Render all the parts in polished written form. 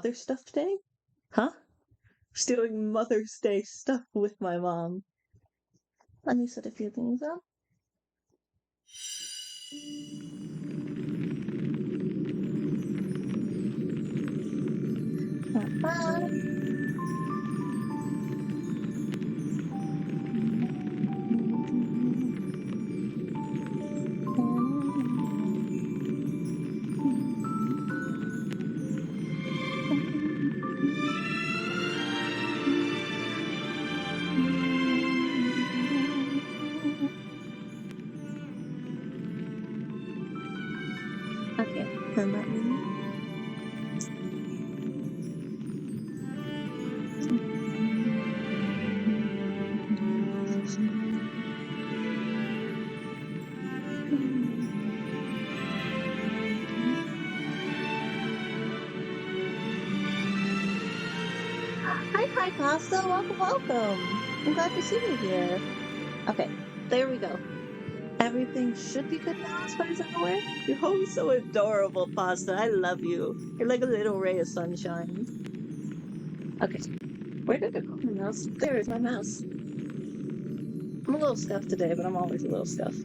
Mother's Stuff Day? Huh? Just doing Mother's Day stuff with my mom. Let me set a few things up. Okay, then let me. Hi, Pasta. Welcome. I'm glad to see you here. Okay, there we go. Everything should be good now as far as I'm aware. You're always so adorable, Pasta. I love you. You're like a little ray of sunshine. Okay, where did it go? My mouse? There is my mouse. I'm a little scuffed today, but I'm always a little scuffed.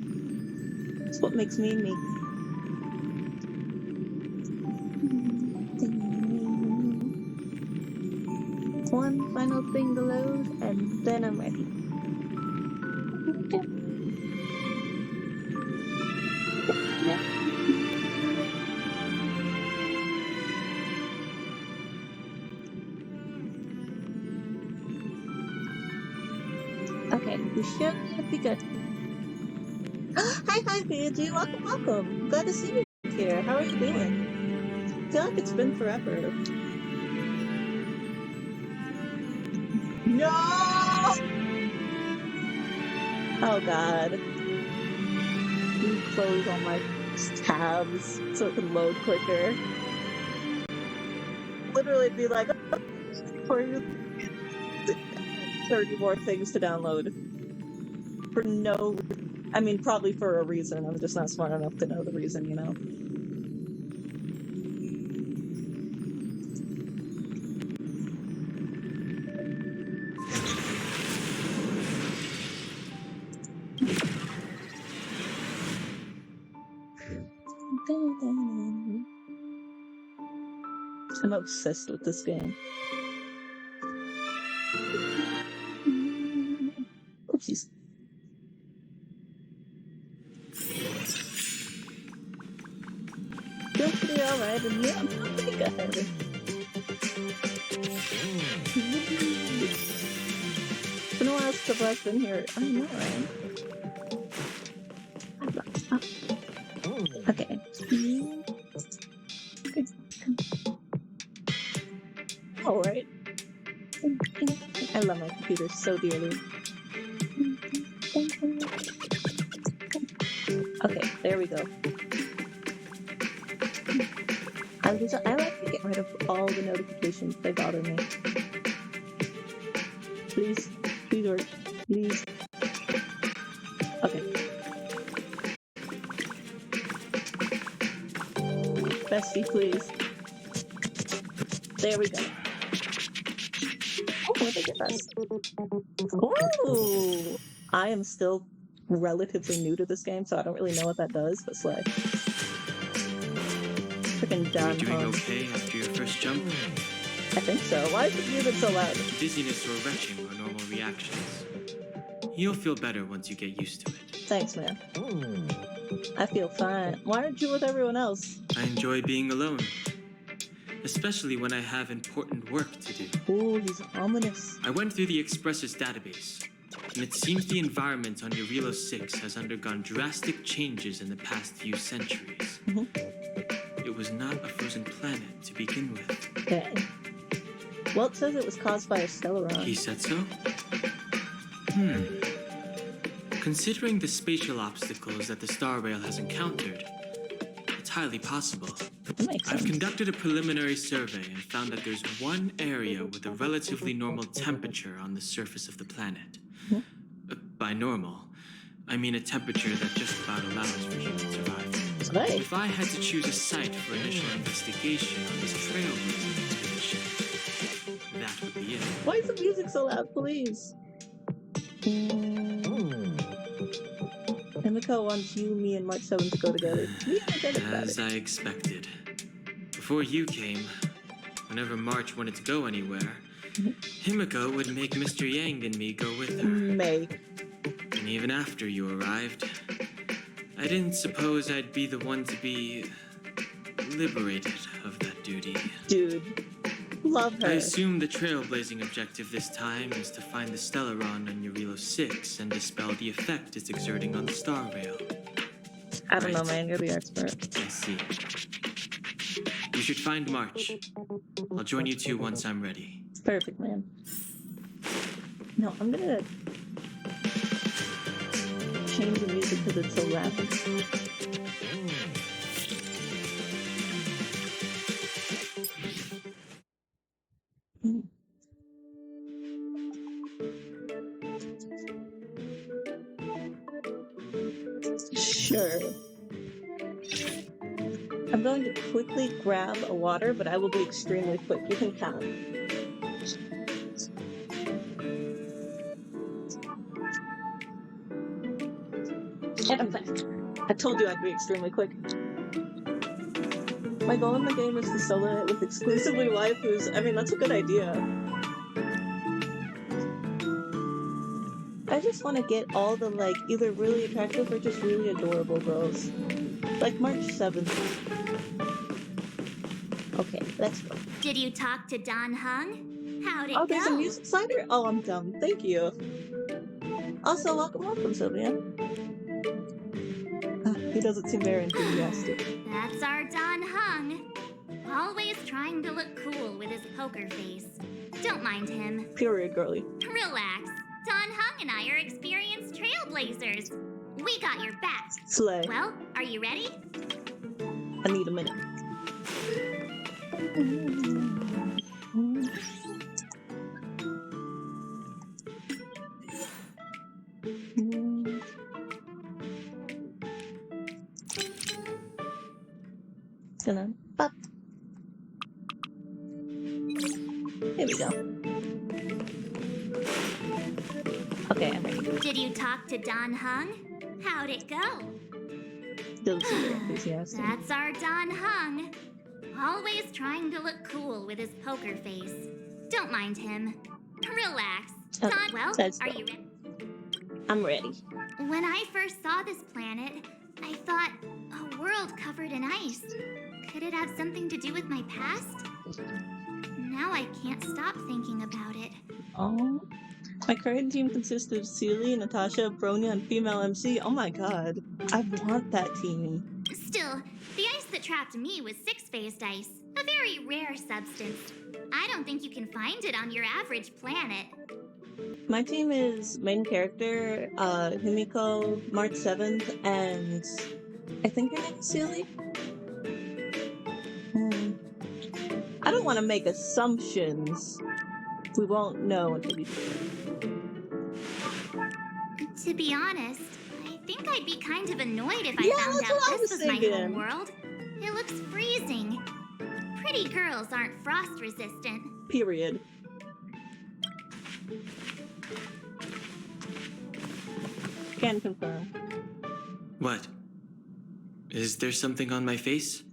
It's what makes me me. One final thing to load, and then I'm ready. Okay. Yeah. Okay, we should be good. Hi, Fiji. Welcome. Glad to see you here. How are you doing? I feel like it's been forever. No! Oh god. You close all my tabs so it can load quicker. Literally be like, for 30 more things to download. For no... I mean, probably for a reason. I'm just not smart enough to know the reason, you know? I'm obsessed with this game. Oopsies. Feels pretty alright, and yeah, I'm pretty good. It's been a while since I've been here. I know, right? Okay. Alright. I love my computer so dearly. Okay, there we go. I like to get rid of all the notifications. They bother me. Please work. Please. Okay. Bestie, please. There we go. Oh, what did I get us? Oh! I am still relatively new to this game, so I don't really know what that does, but slay. Freaking done. Are you doing okay after your first jump? I think so. Why is the music so loud? Dizziness or retching are normal reactions. You'll feel better once you get used to it. Thanks, man. I feel fine. Why aren't you with everyone else? I enjoy being alone. Especially when I have important work to do. Ooh, he's ominous. I went through the Express's database, and it seems the environment on Eurilo 6 has undergone drastic changes in the past few centuries. It was not a frozen planet to begin with. Okay. Well, it says it was caused by a stellaron. He said so? Considering the spatial obstacles that the Star Rail has encountered, it's highly possible. That makes sense. I've conducted a preliminary survey and found that there's one area with a relatively normal temperature on the surface of the planet. By normal, I mean a temperature that just about allows for human survival. Slay. If I had to choose a site for initial investigation on this trailblazing expedition, Why is the music so loud, please? Emiko wants you, me, and March 7 to go together. Be energetic about As it. I expected. Before you came, whenever March wanted to go anywhere, Himiko would make Mr. Yang and me go with her. May. And even after you arrived, I didn't suppose I'd be the one to be liberated of that duty. Dude. Love her. I assume the trailblazing objective this time is to find the Stellaron on Eurilo 6 and dispel the effect it's exerting on the Star Rail. I don't know, Right. man. You're the expert. I see. You should find March. I'll join you two once I'm ready. It's perfect, man. No, I'm gonna change the music because it's so rapid. Sure. I'm going to quickly grab a water, but I will be extremely quick. You can count. And I'm back. I told you I'd be extremely quick. My goal in the game is to solo it with exclusively waifus. I mean, that's a good idea. I just want to get all the, like, either really attractive or just really adorable girls. Like March 7th. Okay, let's go. Did you talk to Don Hung? How'd it go? Oh, there's a music slider? Oh, I'm dumb. Thank you. Also, welcome, Sylvia. He doesn't seem very enthusiastic. That's our Don Hung. Always trying to look cool with his poker face. Don't mind him. Period, girly. Relax. Don Hung and I are experienced trailblazers. We got your back. Slay. Well, are you ready? I need a minute. Gonna pop. Here we go. Okay, I'm ready. Did you talk to Don Hung? How'd it go? Doesn't seem very enthusiastic. That's our Don Hung. Always trying to look cool with his poker face. Don't mind him. Relax. Oh, Don, well, let's are go. you ready? I'm ready. When I first saw this planet, I thought, a world covered in ice. Could it have something to do with my past? Now I can't stop thinking about it. Oh. My current team consists of Seely, Natasha, Bronya, and female MC. Oh my god. I want that team. Still, the ice that trapped me was six-phased ice, a very rare substance. I don't think you can find it on your average planet. My team is main character, Himiko, March 7th, and I think her name is Seely. I don't want to make assumptions. We won't know until we do it. To be honest, I think I'd be kind of annoyed if I Yeah, found that's out what I this was was my thinking. home world. It looks freezing. Pretty girls aren't frost resistant. Period. Can confirm. What? Is there something on my face?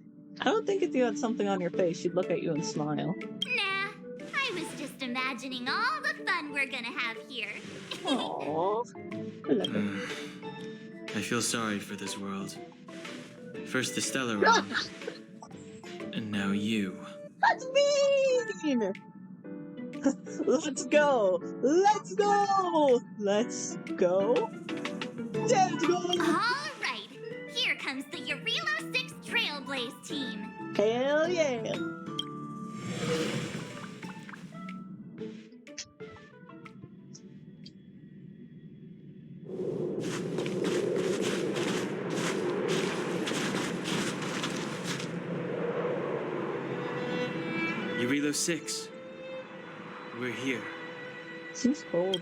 I don't think if you had something on your face, she'd look at you and smile. Nah, I was just imagining all the fun we're gonna have here. Aww. I love it. I feel sorry for this world. First the Stellaron, and now you. That's mean! Let's go! Let's go! Let's go! Let's go! All right, here comes the Eurilo 6 Trailblaze team. Hell yeah! Eurilo 6. We're here. Seems cold.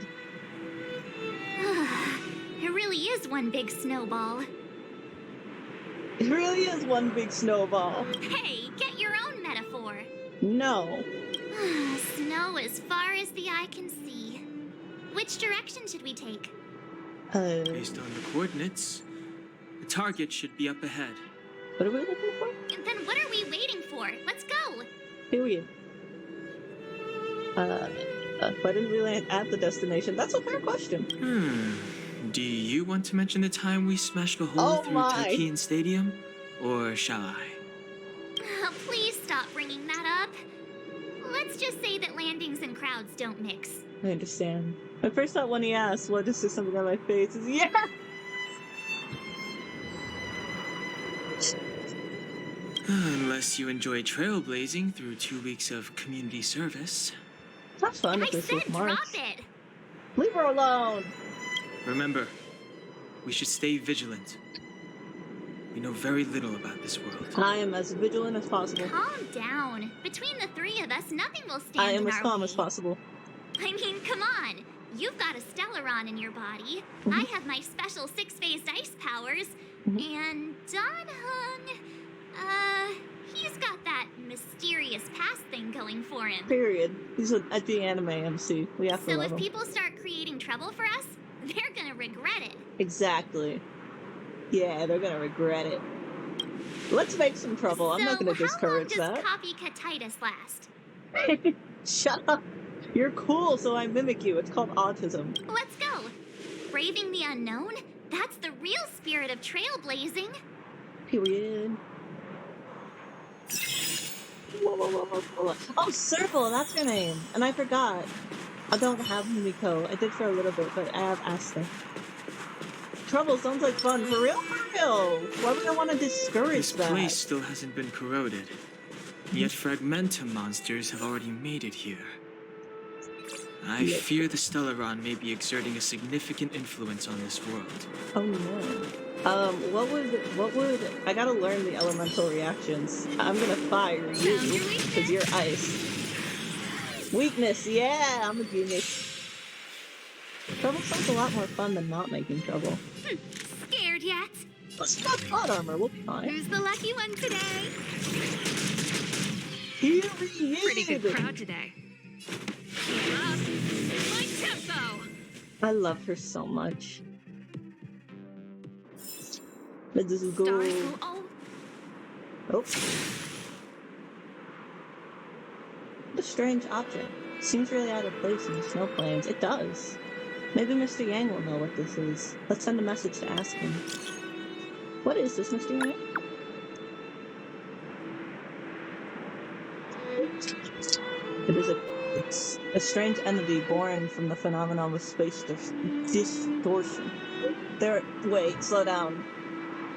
It really is one big snowball. It really is one big snowball. Hey, get your own metaphor. No. Snow as far as the eye can see. Which direction should we take? Based on the coordinates, the target should be up ahead. What are we looking for? Then what are we waiting for? Let's go! Period. Why didn't we land at the destination? That's a fair question. Do you want to mention the time we smashed a hole through Trashcans Stadium? Or shall I? Oh, please stop bringing that up. Let's just say that landings and crowds don't mix. I understand. My first thought when he asked, what is there something on my face? Is yeah! Unless you enjoy trailblazing through 2 weeks of community service. That's fun if I this was said March. drop it! Leave her alone! Remember, we should stay vigilant. We know very little about this world. I am as vigilant as possible. Calm down. Between the three of us, nothing will stand I am in as our calm way. as possible. I mean, come on. You've got a Stellaron in your body. I have my special six-phased ice powers. And Don Hung, he's got that mysterious past thing going for him. Period. He's an edgy anime MC. We have to So love if him. people start creating trouble for us, they're gonna regret it. Exactly. Yeah, they're gonna regret it. Let's make some trouble. I'm not gonna discourage how long that. does copycatitis last? Shut up. You're cool, so I mimic you. It's called autism. Let's go. Braving the unknown? That's the real spirit of trailblazing. Period. Whoa. Oh, Circle, that's her name. And I forgot. I don't have Mimiko. I did for a little bit, but I have Asta. Trouble sounds like fun. For real? For real? Why would I want to discourage This that? place still hasn't been corroded. Yet Fragmentum monsters have already made it here. I fear the Stellaron may be exerting a significant influence on this world. Oh no. What would I gotta learn the elemental reactions. I'm gonna fire you because you're ice. Weakness, yeah, I'm a genius. Trouble sounds a lot more fun than not making trouble. Scared yet? Let's got plot armor, we'll be fine. Who's the lucky one today? Here he is! Pretty good crowd today. Keep up. My tempo! I love her so much. Let's just go. Stars will all... Oh. What a strange object. Seems really out of place in the snow plains. It does. Maybe Mr. Yang will know what this is. Let's send a message to ask him. What is this, Mr. Yang? It's a strange entity born from the phenomenon of space distortion. Wait, slow down.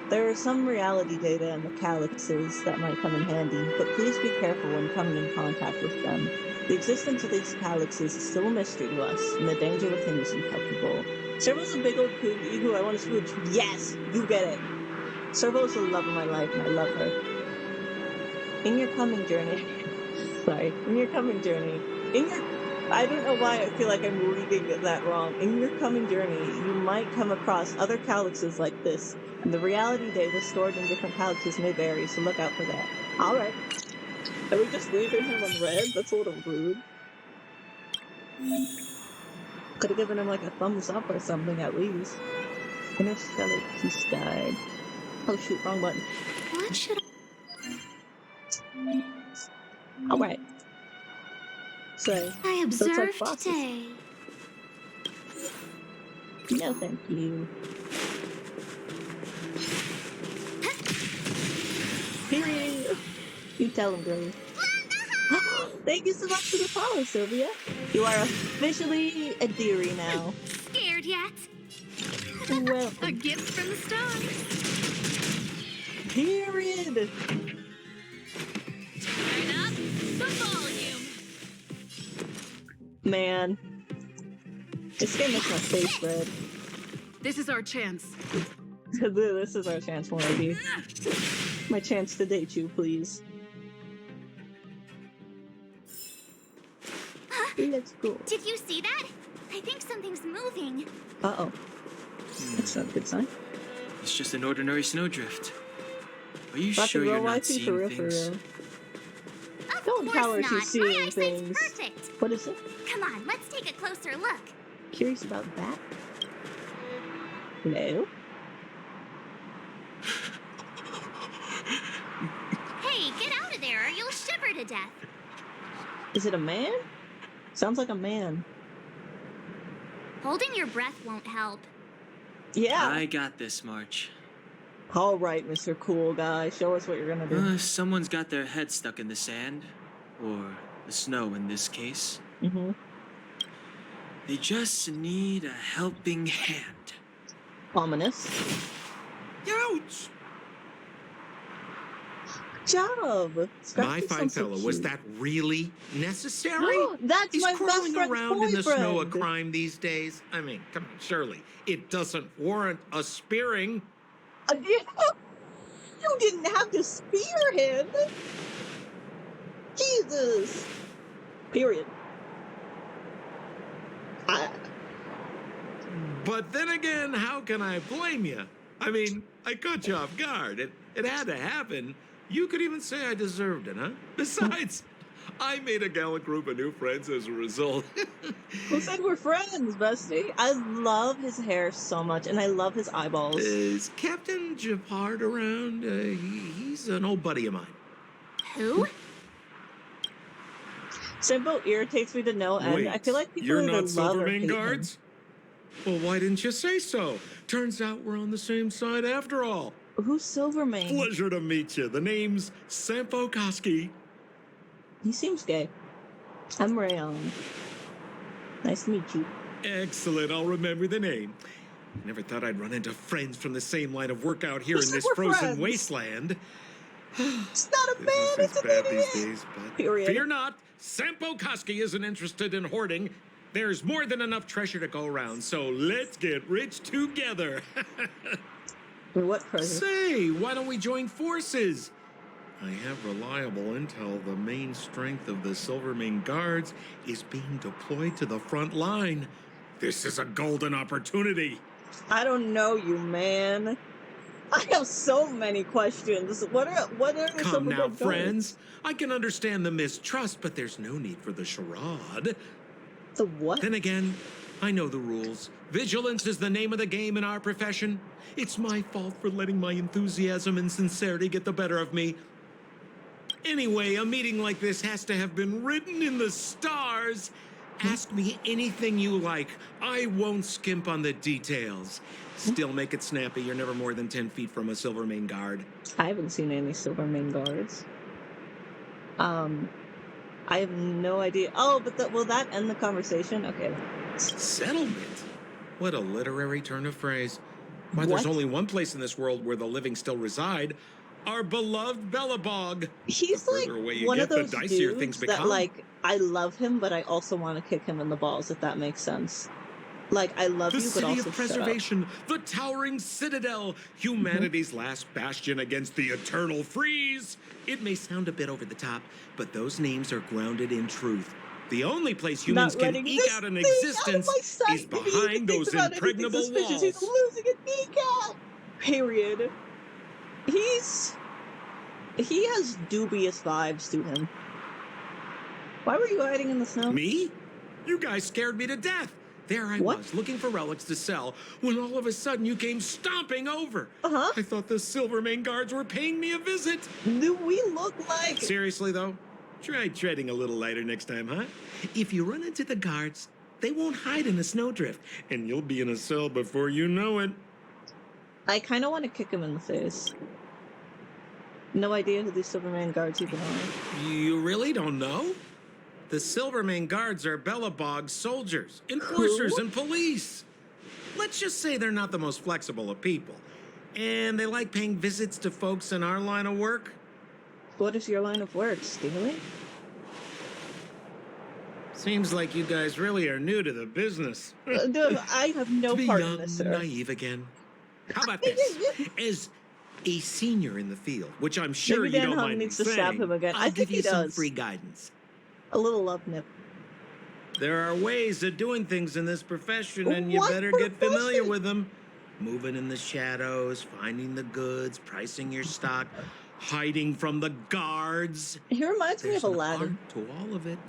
There are some reality data in the calyxes that might come in handy, but please be careful when coming in contact with them. The existence of these calyxes is still a mystery to us, and the danger within is incalculable. Servo's a big old cootie who I want to smooch. Yes! You get it! Servo's the love of my life, and I love her. In your coming journey... Sorry. In your coming journey... I don't know why I feel like I'm reading that wrong. In your coming journey, you might come across other calyxes like this, and the reality data stored in different calyxes may vary, so look out for that. Alright. Are we just leaving him on red? That's a little rude. Could have given him like a thumbs up or something at least. Interstellar Peace Guide. Oh shoot, wrong button. What should Alright. So, I looks like observe bosses. today? No thank you. Period. You tell him, girl. Thank you so much for the follow, Sylvia. You are officially a dearie now. Scared yet? Well, A gift from the stars. period. Turn up the volume. Man. This game makes my face red. This is our chance. This is our chance, lady. My chance to date you, please. Let's go. Did you see that? I think something's moving. Uh-oh. That's not a good sign. It's just an ordinary snowdrift. Are you Rocky sure you're roll not wifey, seeing for real, things? Of Don't don't tell her not. she's My seeing eyesight's things. perfect. What is it? Come on, let's take a closer look. Curious about that? No. Hey, get out of there or you'll shiver to death. Is it a man? Sounds like a man. Holding your breath won't help. Yeah. I got this, March. All right, Mr. Cool Guy. Show us what you're gonna do. Someone's got their head stuck in the sand, or the snow in this case. Mm-hmm. They just need a helping hand. Ominous. Ouch! Job. My fine fellow, was that really necessary? That's Is my best crawling friend's around in the snow a boyfriend. crime these days? I mean, come on, surely it doesn't warrant a spearing. You didn't have to spear him. Jesus. Period. But then again, how can I blame you? I mean, I caught you off guard. It had to happen. You could even say I deserved it, huh? Besides, I made a gallant group of new friends as a result. Who said we're friends, bestie? I love his hair so much, and I love his eyeballs. Is Captain Japard around? He's an old buddy of mine. Who? Simple irritates me to no end. Wait, I feel like people you're either not love or Silvermane hate him. guards? Well, why didn't you say so? Turns out we're on the same side after all. Who's Silvermane? Pleasure to meet you. The name's Sampo Koski. He seems gay. I'm Rayon. Nice to meet you. Excellent. I'll remember the name. Never thought I'd run into friends from the same line of work out here Who in said this we're frozen friends? wasteland. It's not a man, Business it's is an bad idiot. these days, but Period. fear not. Sampo Koski isn't interested in hoarding. There's more than enough treasure to go around, so let's get rich together. What present? Say, why don't we join forces? I have reliable intel the main strength of the Silvermane Guards is being deployed to the front line. This is a golden opportunity. I don't know you, man. I have so many questions. What are Come some now, of the friends. I can understand the mistrust, but there's no need for the charade. The what? Then again, I know the rules. Vigilance is the name of the game in our profession. It's my fault for letting my enthusiasm and sincerity get the better of me. Anyway, a meeting like this has to have been written in the stars. Ask me anything you like. I won't skimp on the details. Still make it snappy. You're never more than 10 feet from a Silvermane Guard. I haven't seen any Silvermane guards. I have no idea. Oh, but will that end the conversation? Okay. Settlement? What a literary turn of phrase. Why, What? there's only one place in this world where the living still reside. Our beloved Bellabog. He's The like further away you one get, of those the dicier dudes things that become. like I love him, but I also want to kick him in the balls. If that makes sense. Like I love The you, but city also of shut up. preservation, the towering citadel, humanity's last bastion against the eternal freeze. It may sound a bit over the top, but those names are grounded in truth. The only place humans Not can letting eke this out an thing out of existence my sight. is If he even behind thinks those about anything impregnable suspicious, walls. He's losing a kneecap. Period. He has dubious vibes to him. Why were you hiding in the snow? Me? You guys scared me to death. There I What? was, looking for relics to sell, when all of a sudden you came stomping over. Uh-huh. I thought the Silvermane Guards were paying me a visit. Do we look like... Seriously, though, try treading a little lighter next time, huh? If you run into the guards, they won't hide in a snowdrift, and you'll be in a cell before you know it. I kind of want to kick him in the face. No idea who these Silverman guards even are. You really don't know? The Silvermane Guards are Bellabog's soldiers, enforcers, Who? and police. Let's just say they're not the most flexible of people. And they like paying visits to folks in our line of work. What is your line of work, stealing? Seems like you guys really are new to the business. Dude, I have no To be part young in this, and sir. naive again. How about this? As a senior in the field, which I'm sure Maybe you Dan don't Hung mind me needs to saying, stab him again. I'll I give think you he some does. free guidance. A little love nip. There are ways of doing things in this profession, and you What better get familiar profession? with them. Moving in the shadows, finding the goods, pricing your stock. hiding from the guards. He reminds me There's of an Aladdin. art to all of it.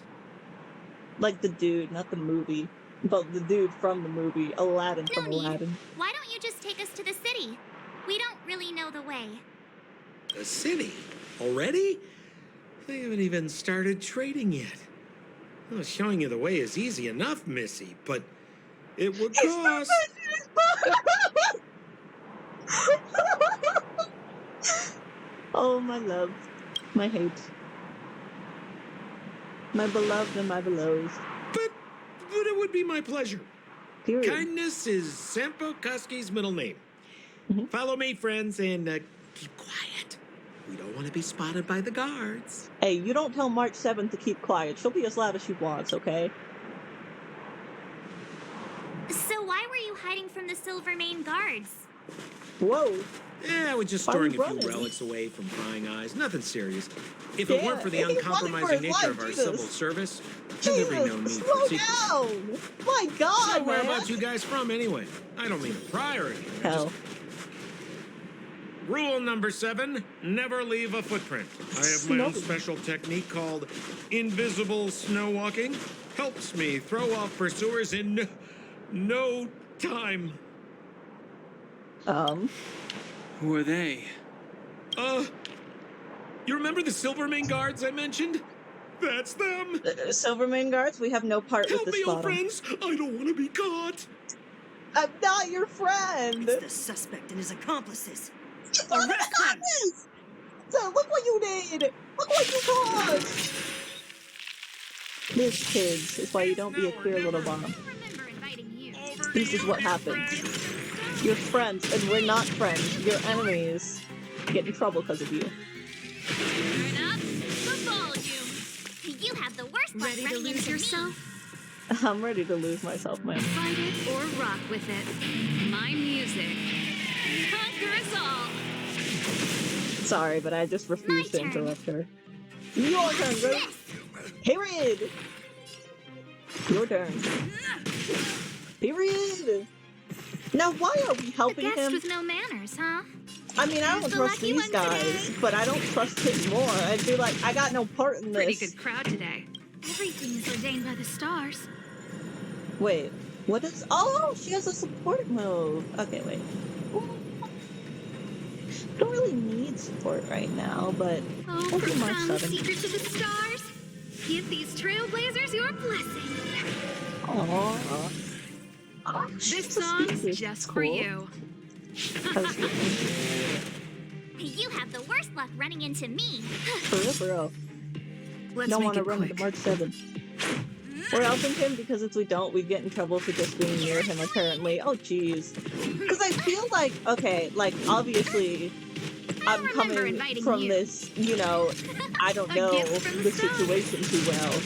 Like the dude, not the movie. But the dude from the movie. Aladdin No from need. Aladdin. Why don't you just take us to the city? We don't really know the way. The city? Already? They haven't even started trading yet. Well, showing you the way is easy enough, Missy, but it would cost... Oh, my love. My hate. My beloved and my beloved. But it would be my pleasure. Period. Kindness is Sampo Kuski's middle name. Mhm. Follow me, friends, and keep quiet. We don't want to be spotted by the guards. Hey, you don't tell March 7th to keep quiet. She'll be as loud as she wants, okay? So why were you hiding from the Silvermane guards? Whoa. Yeah, we're just Why storing we a few running? relics away from prying eyes. Nothing serious. If it Yeah, weren't for the he's running for uncompromising his nature life, of our Jesus. civil service, there'd be no need Jesus, for slow secrecy. down! My God, So man! whereabouts you guys from, anyway? I don't mean to pry or anything. I Hell. just- Rule number 7, never leave a footprint. I have my own Snow. special technique called invisible snow walking. Helps me throw off pursuers in no time. Who are they? You remember the Silvermane guards I mentioned? That's them. Silvermane guards, we have no part Help with me, this old bottom. friends. I don't want to be caught. I'm not your friend! It's the suspect and his accomplices. What Arrest the them! goodness? So look what you did! Look what you caused! This kids is why you don't be a queer little mom. Remember inviting you. This is what happens. You're friends, and we're not friends. You're enemies. Get in trouble because of you. Turn up the volume. You have the worst luck Ready to running lose into yourself? I'm ready to lose myself, man. Fight it or rock with it. My music. Conquer us all. Sorry, but I just refuse to turn. interrupt her. Your turn, me. bro. This. Period. Your turn. Period. Now, why are we A helping guest him? with no manners, huh? I mean, I don't Who's the trust lucky these one guys, today? but I don't trust him more. I'd be like, I got no part in Pretty this. good crowd today. Everything is ordained by the stars. Wait, what is? Oh, she has a support move. Okay, wait. Don't really need support right now, but Oh, we'll do March profound 7. secrets of the stars. Give these trailblazers your blessing. Aww. Oh, This song's just for you. You have the worst luck running into me. For real, for real. Let's Don't make want to it run quick. into March 7. We're helping him because if we don't, we'd get in trouble for just being near him, apparently. Oh, jeez. Because I feel like, okay, like, obviously, I'm remember coming inviting from you. this, you know, I don't A know gift from the the stars. situation too well.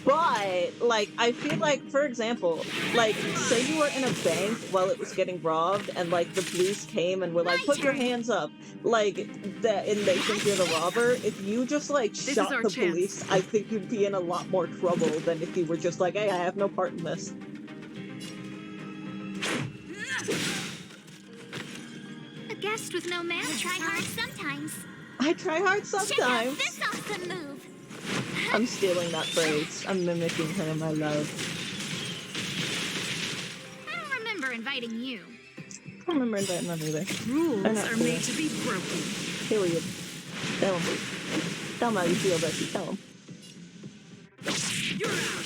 But, like, I feel like, for example, like, say you were in a bank while it was getting robbed, and, like, the police came and were like, My put your turn. hands up, like, and they think you're the robber. If you just, like, is shot our the chance. police, I think you'd be in a lot more trouble than if you were just like, hey, I have no part in this. A guest with no manners. Try hard sometimes. I try hard Check out sometimes. this awesome move. I'm stealing that phrase. I'm mimicking her, my love. I don't remember inviting you. I don't remember inviting them either. Rules They're not are cool. made to be broken. Period. Tell him. Tell him how you feel, Becky. Tell him. You're out.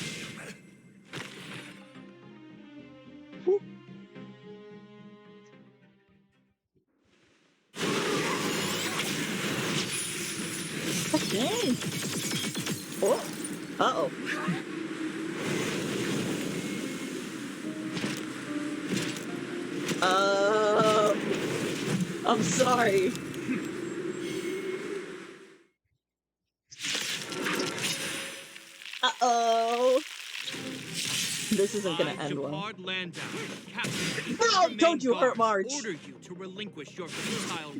Dang. Oh. Uh-oh. I'm sorry. Uh-oh. This isn't gonna end well. No, don't you hurt Marge. Order you to relinquish your futile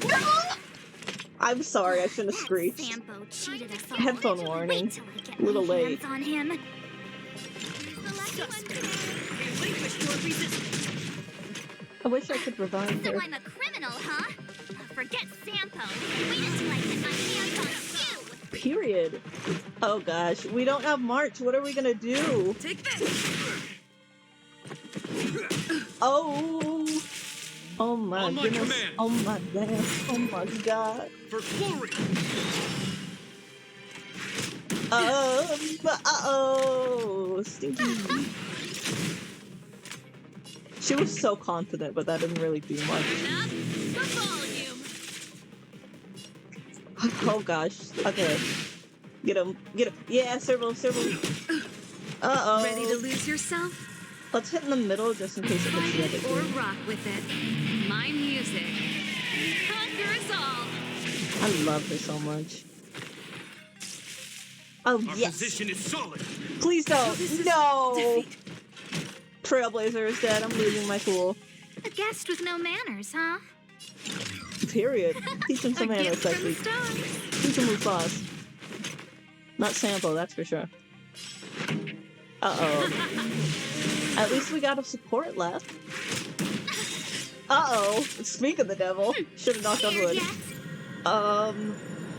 I'm sorry, I shouldn't have screeched. Sampo cheated us all. Headphone warning. Wait till I get Little my late. hands on him. The lucky one today. Relinquish your resistance. I wish I could revive So her. I'm a criminal, huh? forget Sampo. Wait until I get my hands on you. Period. Oh gosh, we don't have March. What are we gonna do? Take this! Oh. Oh my On my goodness. command. Oh my damn. Oh my god. For glory! Uh-oh. Stinky. She was so confident, but that didn't really do much. Enough for volume. Oh gosh. Okay. Get him. Get him. Yeah, servo. Uh-oh. Ready to lose yourself? Let's hit in the middle just in case it gets Fight the other it or two. rock with it. My music. Conquer us all. I love her so much. Oh, Our yes. position is solid. Please don't. This is No. defeat. Trailblazer is dead. I'm losing my cool. A guest with no manners, huh? Period. Teach him A some manners, gift from the actually. stars. Teach him who's boss. Not Sampo, that's for sure. Uh-oh. At least we got a support left. Uh-oh. Speak of the devil. Should have knocked on Scared wood. yet?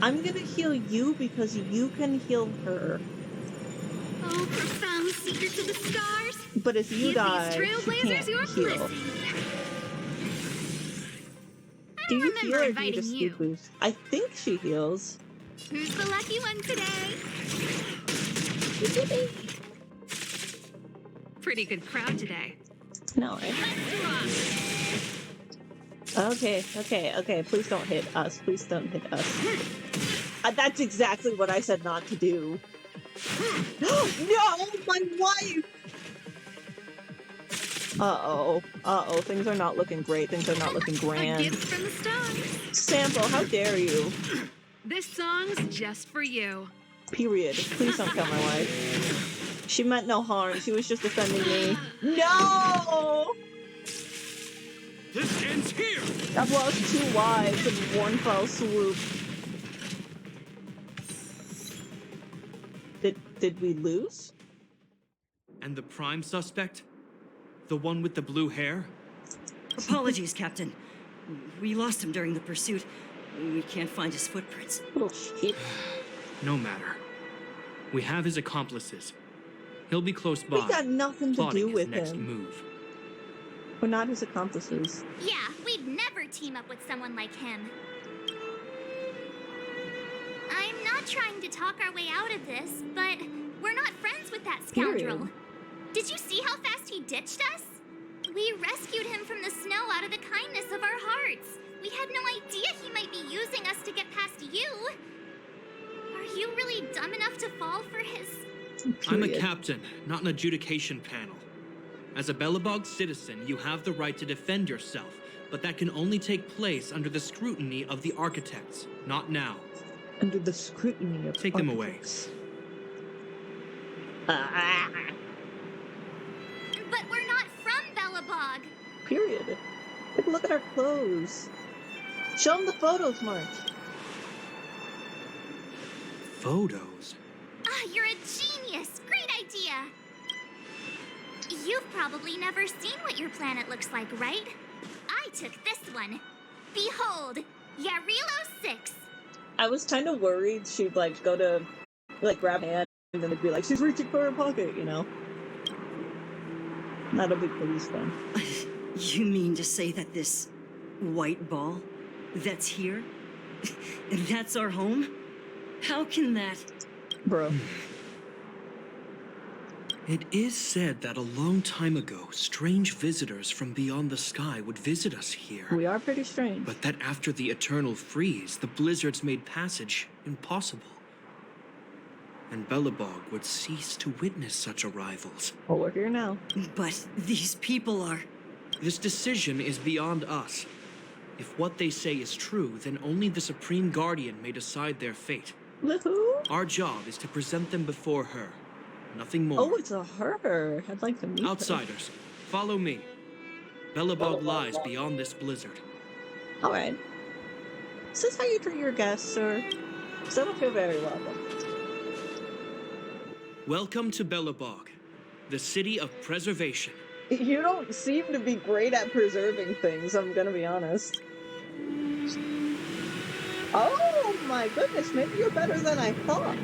I'm gonna heal you because you can heal her. Oh, profound secrets of the stars. But if you Give die, these she trailblazers can't your heal. blessing. I Do don't you remember heal or do you inviting just you. speed boost? I think she heals. Who's the lucky one today? Pretty good crowd today. No, right? Okay. Please don't hit us. Please don't hit us. That's exactly what I said not to do. No, my wife! Uh-oh. Things are not looking great. Things are not looking A grand. gift from the stars. Sample, how dare you? This song's just for you. Period. Please don't kill my wife. She meant no harm. She was just defending me. No! This ends here. I've lost 2 wives in one fell swoop. Did we lose? And the prime suspect? The one with the blue hair? Apologies, Captain. We lost him during the pursuit. We can't find his footprints. Little shit. No matter. We have his accomplices. He'll be close by. We got nothing to plotting do his with next him. move. We're not his accomplices. Yeah, we'd never team up with someone like him. I'm not trying to talk our way out of this, but we're not friends with that scoundrel. Period. Did you see how fast he ditched us? We rescued him from the snow out of the kindness of our hearts. We had no idea he might be using us to get past you. Are you really dumb enough to fall for his... I'm a Period. captain, not an adjudication panel. As a Belobog citizen, you have the right to defend yourself, but that can only take place under the scrutiny of the architects, not now. Under the scrutiny of Take them away. architects. But we're not from Belobog. Period. Take a look at our clothes. Show them the photos, March. Photos? Ah, you're a genius. Great idea. You've probably never seen what your planet looks like, right? I took this one. Behold, Yarilo 6. I was kind of worried she'd like go to like grab hand and then it'd be like she's reaching for her pocket, you know. That'll be pretty fun. You mean to say that this white ball that's here, that's our home? How can that... Bro. It is said that a long time ago, strange visitors from beyond the sky would visit us here. We are pretty strange. But that after the eternal freeze, the blizzards made passage impossible. And Belobog would cease to witness such arrivals. Well, we're here now. But these people are... This decision is beyond us. If what they say is true, then only the Supreme Guardian may decide their fate. Woohoo! Our job is to present them before her. Nothing more. Oh, it's a her. I'd like to meet her. Outsiders, follow me. Belobog lies beyond this blizzard. Alright. Is this how you treat your guests, sir? Because I don't feel very welcome. Welcome to Belobog, the city of preservation. You don't seem to be great at preserving things, I'm gonna be honest. Oh my goodness, maybe you're better than I thought.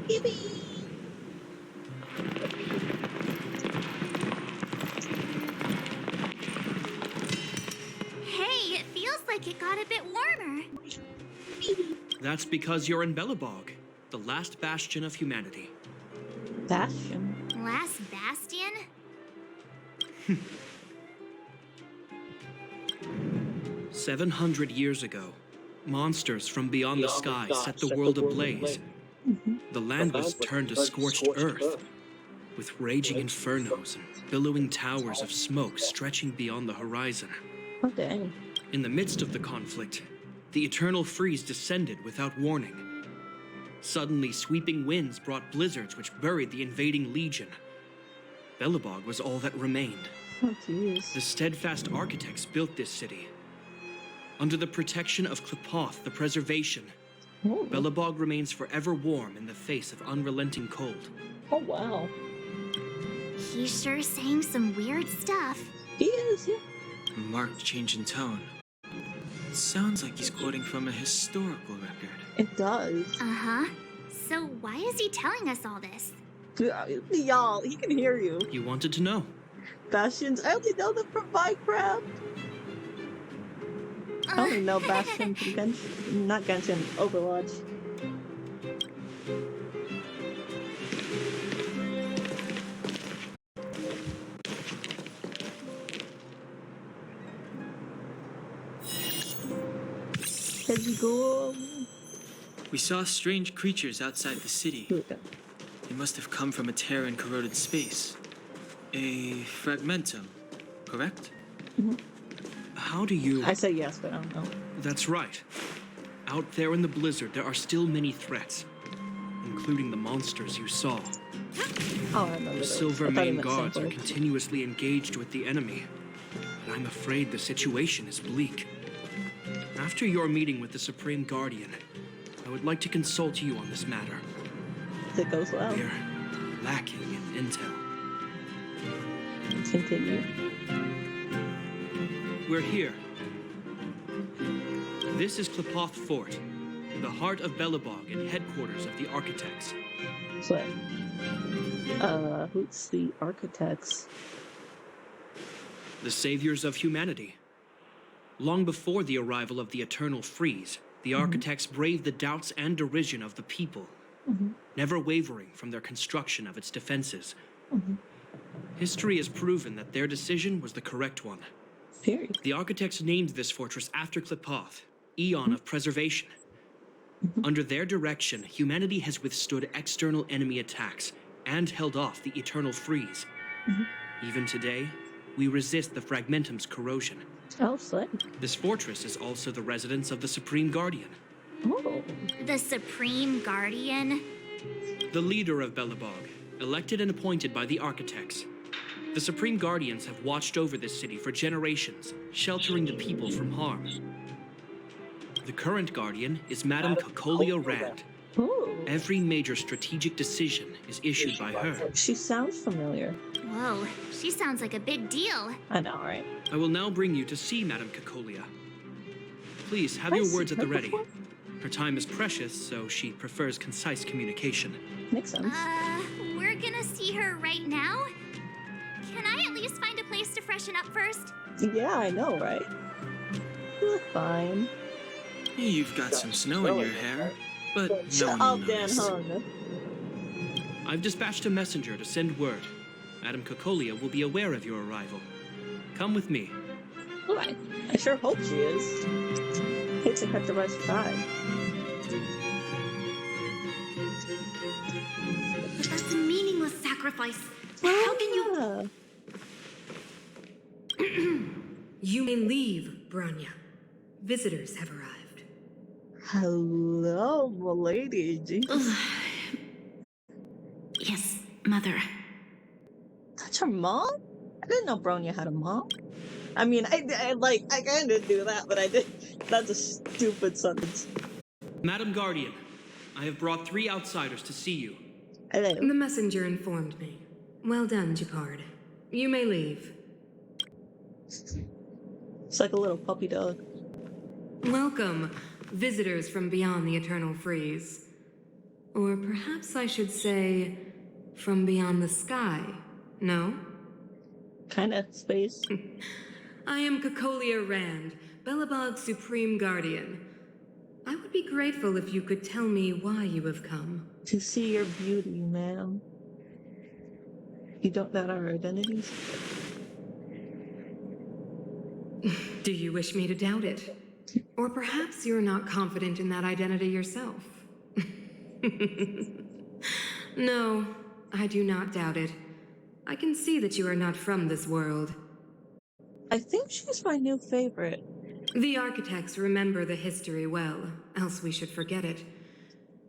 Yippee! Hey, it feels like it got a bit warmer. That's because you're in Belobog, the last bastion of humanity. Bastion. Last bastion? 700 years ago, monsters from beyond the sky set the world ablaze. The land was turned to scorched earth, with raging infernos and billowing towers of smoke stretching beyond the horizon. Oh dang. In the midst of the conflict, the eternal freeze descended without warning. Suddenly, sweeping winds brought blizzards which buried the invading legion. Belobog was all that remained. Oh jeez. The steadfast architects built this city. Under the protection of Klepoth, the preservation, Oh. Belobog remains forever warm in the face of unrelenting cold. Oh wow. He's sure saying some weird stuff. He is, yeah. A marked change in tone. It sounds like he's quoting from a historical record. It does. Uh-huh. So why is he telling us all this? Y'all, he can hear you. You wanted to know. Bastions, I only know them from Minecraft. I only know Bastion from Genshin. Not Genshin, Overwatch. Here we go. We saw strange creatures outside the city. Here we go. They must have come from a tear in corroded space. A fragmentum, correct? How do you... I say yes, but I don't know. That's right. Out there in the blizzard, there are still many threats, including the monsters you saw. Oh, I remember The those. Silver I thought he Mane meant guards are Sanctuary. continuously engaged with the enemy, but I'm afraid the situation is bleak. After your meeting with the Supreme Guardian, I would like to consult you on this matter. If it goes well. We're lacking in intel. Continue. We're here. This is Klepoth Fort, the heart of Belobog and headquarters of the architects. So, who's the architects? The saviors of humanity. Long before the arrival of the Eternal Freeze, the architects braved the doubts and derision of the people, never wavering from their construction of its defenses. History has proven that their decision was the correct one. Period. The architects named this fortress after Klepoth, Eon of Preservation. Under their direction, humanity has withstood external enemy attacks and held off the Eternal Freeze. Even today, we resist the Fragmentum's corrosion. Oh, slay. This fortress is also the residence of the Supreme Guardian, Oh. The Supreme Guardian? the leader of Belobog, elected and appointed by the architects. The Supreme Guardians have watched over this city for generations, sheltering the people from harm. The current Guardian is Madame Cocalia Rand. Ooh. Every major strategic decision is issued by her. She sounds familiar. Whoa, she sounds like a big deal. I know, right? I will now bring you to see Madame Cocalia. Please have I've your seen words at her the ready. before. Her time is precious, so she prefers concise communication. Makes sense. We're gonna see her right now? Can I at least find a place to freshen up first? Yeah, I know, right? You look fine. You've got some snow in your hair, but no Shut one up, will Dan notice. Hung. I've dispatched a messenger to send word. Madame Cocalia will be aware of your arrival. Come with me. Alright. I sure hope she is. Hate to cut the rest time. But that's a meaningless sacrifice. How can you... You may leave, Branya. Visitors have arrived. Hello, milady. Jesus. Yes, Mother. That's her mom? I didn't know Bronya had a mom. I mean, I kind of knew that, but I did. That's a stupid sentence. Madam Guardian, I have brought 3 outsiders to see you. Hello. The messenger informed me. Well done, Jacquard. You may leave. It's like a little puppy dog. Welcome, visitors from beyond the Eternal Freeze. Or perhaps I should say, from beyond the sky, no? Kind of space. I am Cocalia Rand, Belobog's Supreme Guardian. I would be grateful if you could tell me why you have come. To see your beauty, ma'am. You don't know our identities? Do you wish me to doubt it? Or perhaps you're not confident in that identity yourself? No, I do not doubt it. I can see that you are not from this world. I think she's my new favorite. The architects remember the history well, else we should forget it.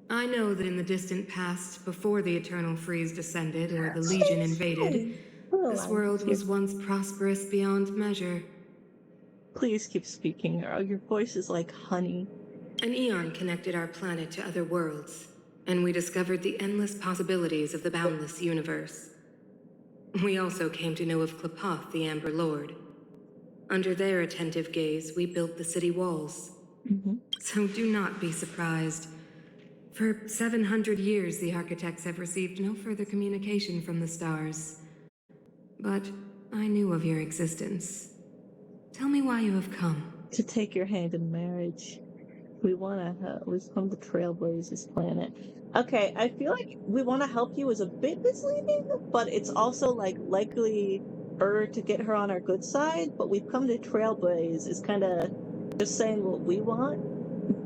I know that in the distant past, before the Eternal Freeze descended or the Legion invaded, this world was once prosperous beyond measure. Please keep speaking, girl. Your voice is like honey. An eon connected our planet to other worlds, and we discovered the endless possibilities of the boundless universe. We also came to know of Klapoth, the Amber Lord. Under their attentive gaze, we built the city walls. So do not be surprised. For 700 years, the architects have received no further communication from the stars. But I knew of your existence. Tell me why you have come. To take your hand in marriage. We've come to trailblaze this planet. Okay, I feel like we want to help you is a bit misleading, but it's also like likely to get her on our good side, but we've come to trailblaze is kind of just saying what we want,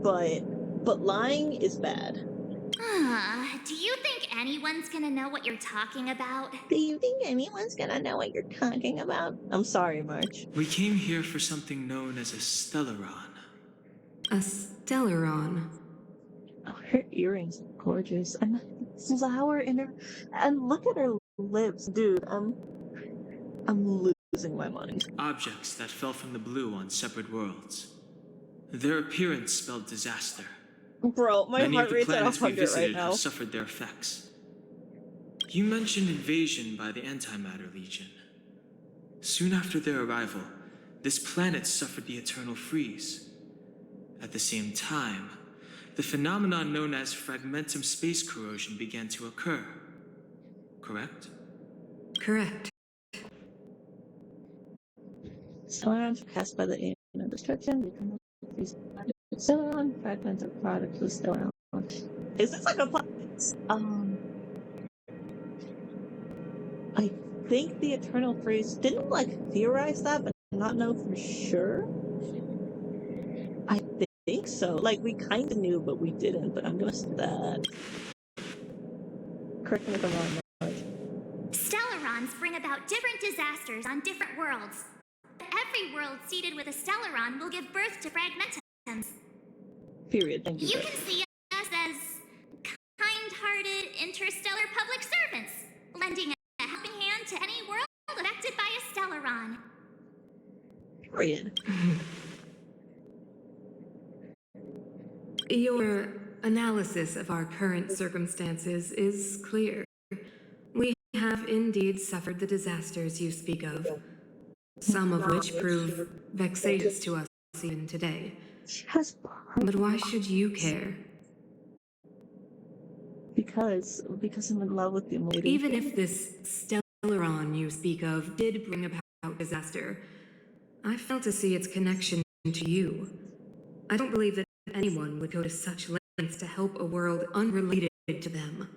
but lying is bad. Do you think anyone's gonna know what you're talking about? Do you think anyone's gonna know what you're talking about? I'm sorry, March. We came here for something known as a Stellaron. A Stellaron. Oh, her earrings are gorgeous. And flower in her, and look at her lips, dude. I'm losing my mind. Objects that fell from the blue on separate worlds. Their appearance spelled disaster. Bro, my Many heart of the rate's at planets we 100 right visited now. have suffered their effects. You mentioned invasion by the Antimatter Legion. Soon after their arrival, this planet suffered the Eternal Freeze. At the same time, the phenomenon known as fragmentum space corrosion began to occur. Correct? Correct. Stellarons are cast by the alien of destruction. Stellaron fragments are products of Stellaron. Is this like a plot? I think the Eternal Freeze didn't theorize that, but not know for sure. I think so. Like we kind of knew, but we didn't. But I'm gonna say that. Correct me if I'm wrong. Stellarons bring about different disasters on different worlds. Every world seeded with a Stellaron will give birth to fragmentums. Period. Thank you. You can see us as kind-hearted interstellar public servants, lending a helping hand to any world affected by a Stellaron. Period. Your analysis of our current circumstances is clear. We have indeed suffered the disasters you speak of, some of which prove vexatious to us even today. But why should you care? Because I'm in love with the lady. Even if this Stellaron you speak of did bring about disaster, I fail to see its connection to you. I don't believe that anyone would go to such lengths to help a world unrelated to them,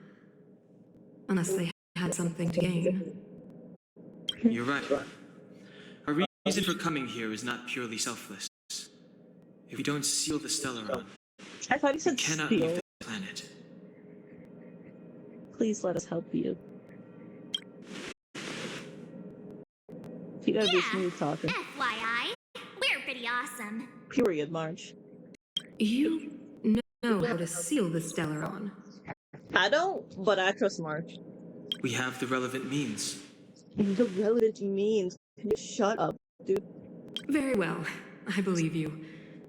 unless they had something to gain. You're right. Our reason for coming here is not purely selfless. If we don't seal the Stellaron, I thought he we said cannot steal. leave the planet. Please let us help you. You gotta be smooth talking. FYI, we're pretty awesome. Period, March. You know how to seal the Stellaron. I don't, but I trust March. We have the relevant means. The relevant means. Can you shut up, dude? Very well. I believe you.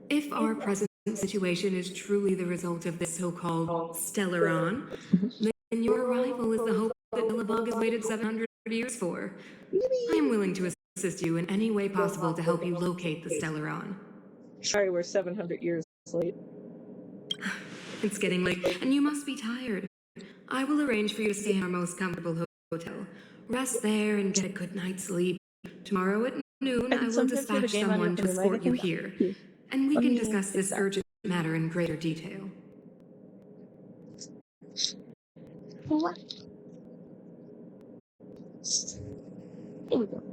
If our present situation is truly the result of this so-called Stellaron, then your arrival is the hope that Billabong has waited 700 years for. I am willing to assist you in any way possible to help you locate the Stellaron. Sorry, we're 700 years late. It's getting late, and you must be tired. I will arrange for you to stay in our most comfortable hotel. Rest there and get a good night's sleep. Tomorrow at noon, I will dispatch someone to escort you here, and we can discuss this urgent matter in greater detail. What? Here we go.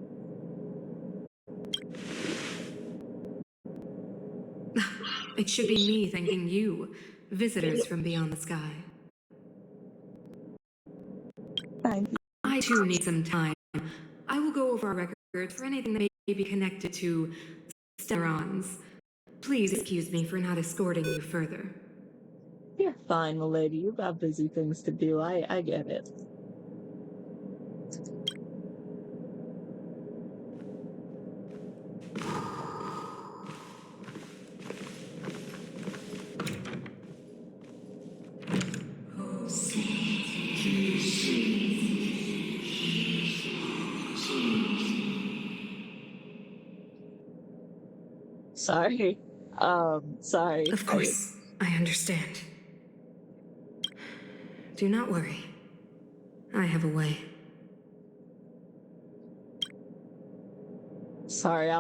It should be me thanking you, visitors from beyond the sky. Fine. I too need some time. I will go over our records for anything that may be connected to Stellarons. Please excuse me for not escorting you further. You're fine, milady. You've got busy things to do. I get it. Sorry. Sorry. Of course, I understand. Do not worry. I have a way. Sorry, It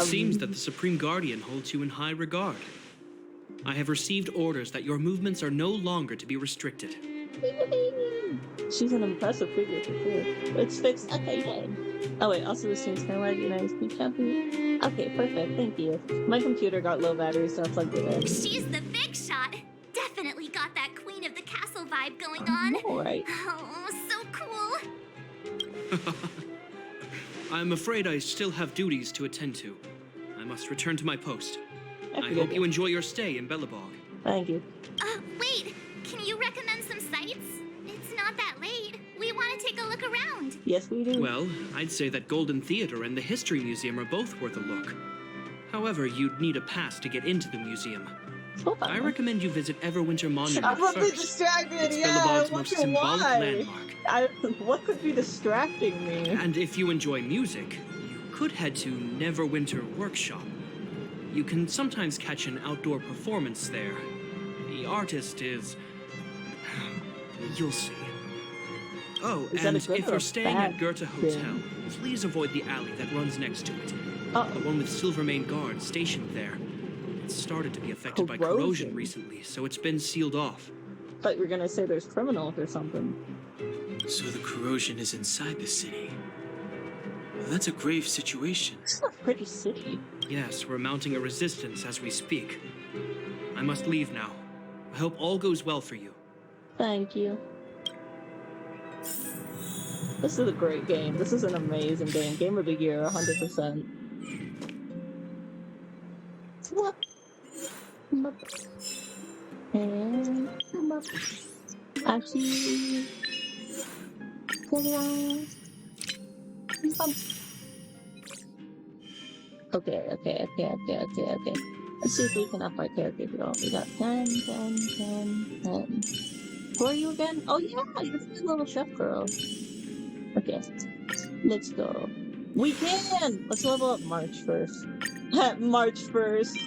seems that the Supreme Guardian holds you in high regard. I have received orders that your movements are no longer to be restricted. She's an impressive figure for sure. It's fixed. Okay, yay. Oh wait, also this seems kind of like United Speed Champion. Okay, perfect. Thank you. My computer got low battery, so I plugged it in. She's the big shot. Definitely got that Queen of the Castle vibe going on. Alright. Oh, so cool. I'm afraid I still have duties to attend to. I must return to my post. I hope you enjoy your stay in Bellabog. Thank you. Wait. Can you recommend some sites? It's not that late. We want to take a look around. Yes, we do. Well, I'd say that Golden Theater and the History Museum are both worth a look. However, you'd need a pass to get into the museum. I recommend you visit Everwinter Monument I'm a bit first. distracted, It's yeah, Bellabog's I most wonder symbolic why. landmark. What could be distracting me? And if you enjoy music, you could head to Neverwinter Workshop. You can sometimes catch an outdoor performance there. The artist is... You'll see. Oh, Is that and a good if or you're a staying bad at Goethe Hotel, thing? please avoid the alley that runs next to it. The one with Silvermane guards stationed there. It's started to be affected by corrosion recently, so it's been sealed off. Thought you were gonna say there's criminals or something. So the corrosion is inside the city. Well, that's a grave situation. It's a pretty city. Yes, we're mounting a resistance as we speak. I must leave now. I hope all goes well for you. Thank you. This is a great game. This is an amazing game. Game of the year, 100%. What? And actually, okay. Let's see if we can up our character girl. We got 10. Who are you again? Oh yeah, you're the little chef girl. Okay, let's go. We can! Let's level up March first. March 1st.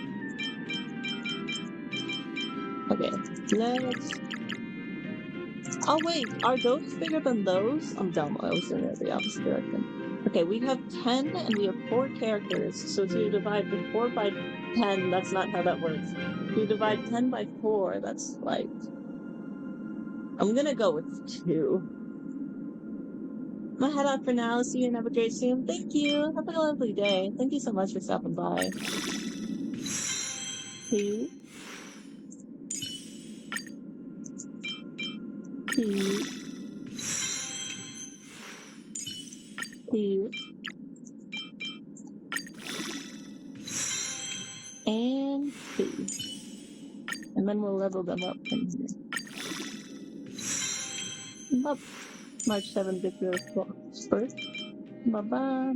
Okay, let's... Oh wait, are those bigger than those? I'm dumb, I was doing it the opposite direction. Okay, we have 10 and we have 4 characters, so to divide the 4 by 10, that's not how that works. If you divide 10 by 4, that's like... I'm gonna go with 2. I'm gonna head out for now. See you and have a great stream. Thank you. Have a lovely day. Thank you so much for stopping by. 2. 2. 2. And 2. And then we'll level them up from here. Up. March 7th, if you're first. Bye-bye.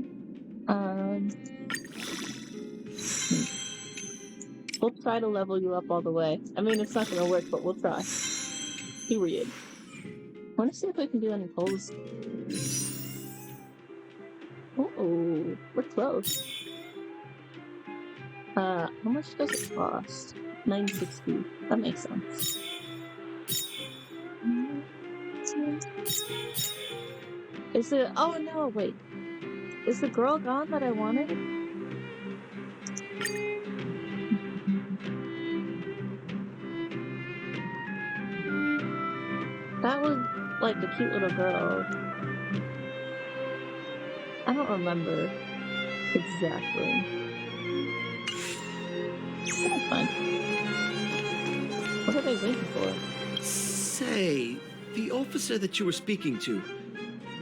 We'll try to level you up all the way. I mean, it's not gonna work, but we'll try. Period. I wanna see if I can do any pulls. Oh, we're close. How much does it cost? 960. That makes sense. Is it? Oh no, wait. Is the girl gone that I wanted? That was like a cute little girl. I don't remember exactly. That's fine. What are they waiting for? Say, the officer that you were speaking to,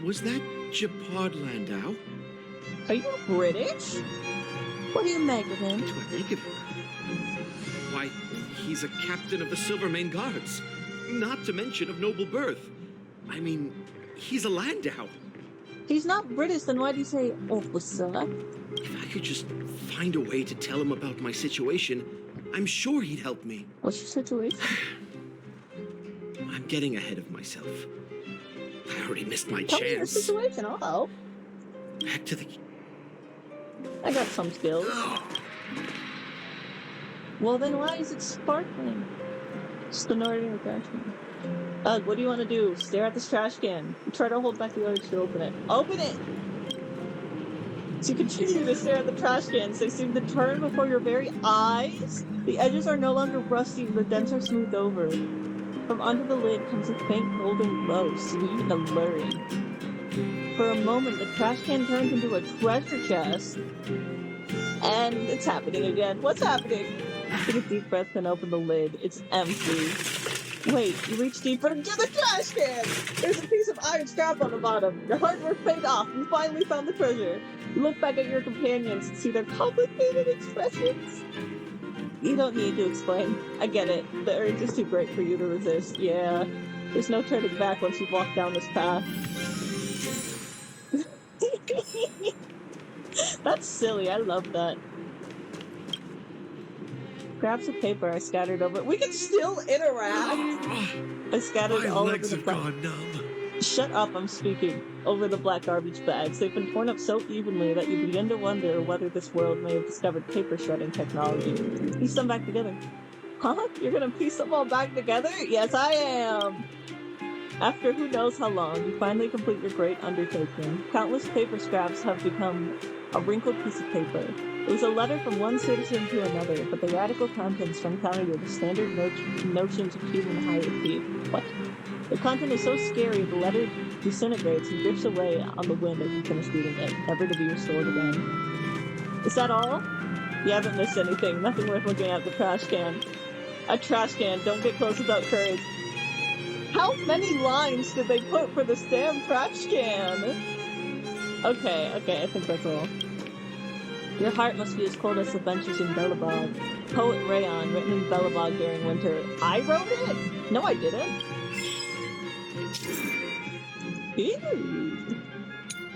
was that Japard Landau? Are you British? What do you make of him? What do I make of him? Why, he's a captain of the Silvermane Guards. Not to mention of noble birth. I mean, he's a Landau. He's not British, then why do you say officer? If I could just find a way to tell him about my situation, I'm sure he'd help me. What's your situation? I'm getting ahead of myself. I already missed my Tell me your chance. situation, I'll help. Back to the... I got some skills. Well, then why is it sparkling? Just ignoring the trash can. Ugh, what do you want to do? Stare at this trash can. Try to hold back the urge to open it. Open it! So you continue to stare at the trash cans. They seem to turn before your very eyes. The edges are no longer rusty, the dents are smoothed over. From under the lid comes a faint golden glow, sweet and alluring. For a moment, the trash can turns into a treasure chest. And it's happening again. What's happening? Take a deep breath and open the lid. It's empty. Wait, you reach deeper into the trash can! There's a piece of iron strap on the bottom. Your hard work paid off. You finally found the treasure. You look back at your companions and see their complicated expressions. You don't need to explain. I get it. The urge is too great for you to resist. Yeah. There's no turning back once you've walked down this path. That's silly. I love that. Grab some paper I scattered over. We can still interact! I scattered My all over legs the have gone numb. Shut up, I'm speaking. Over the black garbage bags. They've been torn up so evenly that you begin to wonder whether this world may have discovered paper shredding technology. Piece them back together. Huh? You're gonna piece them all back together? Yes, I am! After who knows how long, you finally complete your great undertaking. Countless paper scraps have become a wrinkled piece of paper. It was a letter from one citizen to another, but the radical contents don't counter the standard notions of human hierarchy. What? The content is so scary, the letter disintegrates and drifts away on the wind as you finish reading it, never to be restored again. Is that all? You haven't missed anything. Nothing worth looking at the trash can. A trash can. Don't get close without courage. How many lines did they put for this damn trash can? Okay, I think that's all. Your heart must be as cold as the benches in Belobog. Poet Rayon, written in Belobog during winter. I wrote it? No, I didn't. Ew.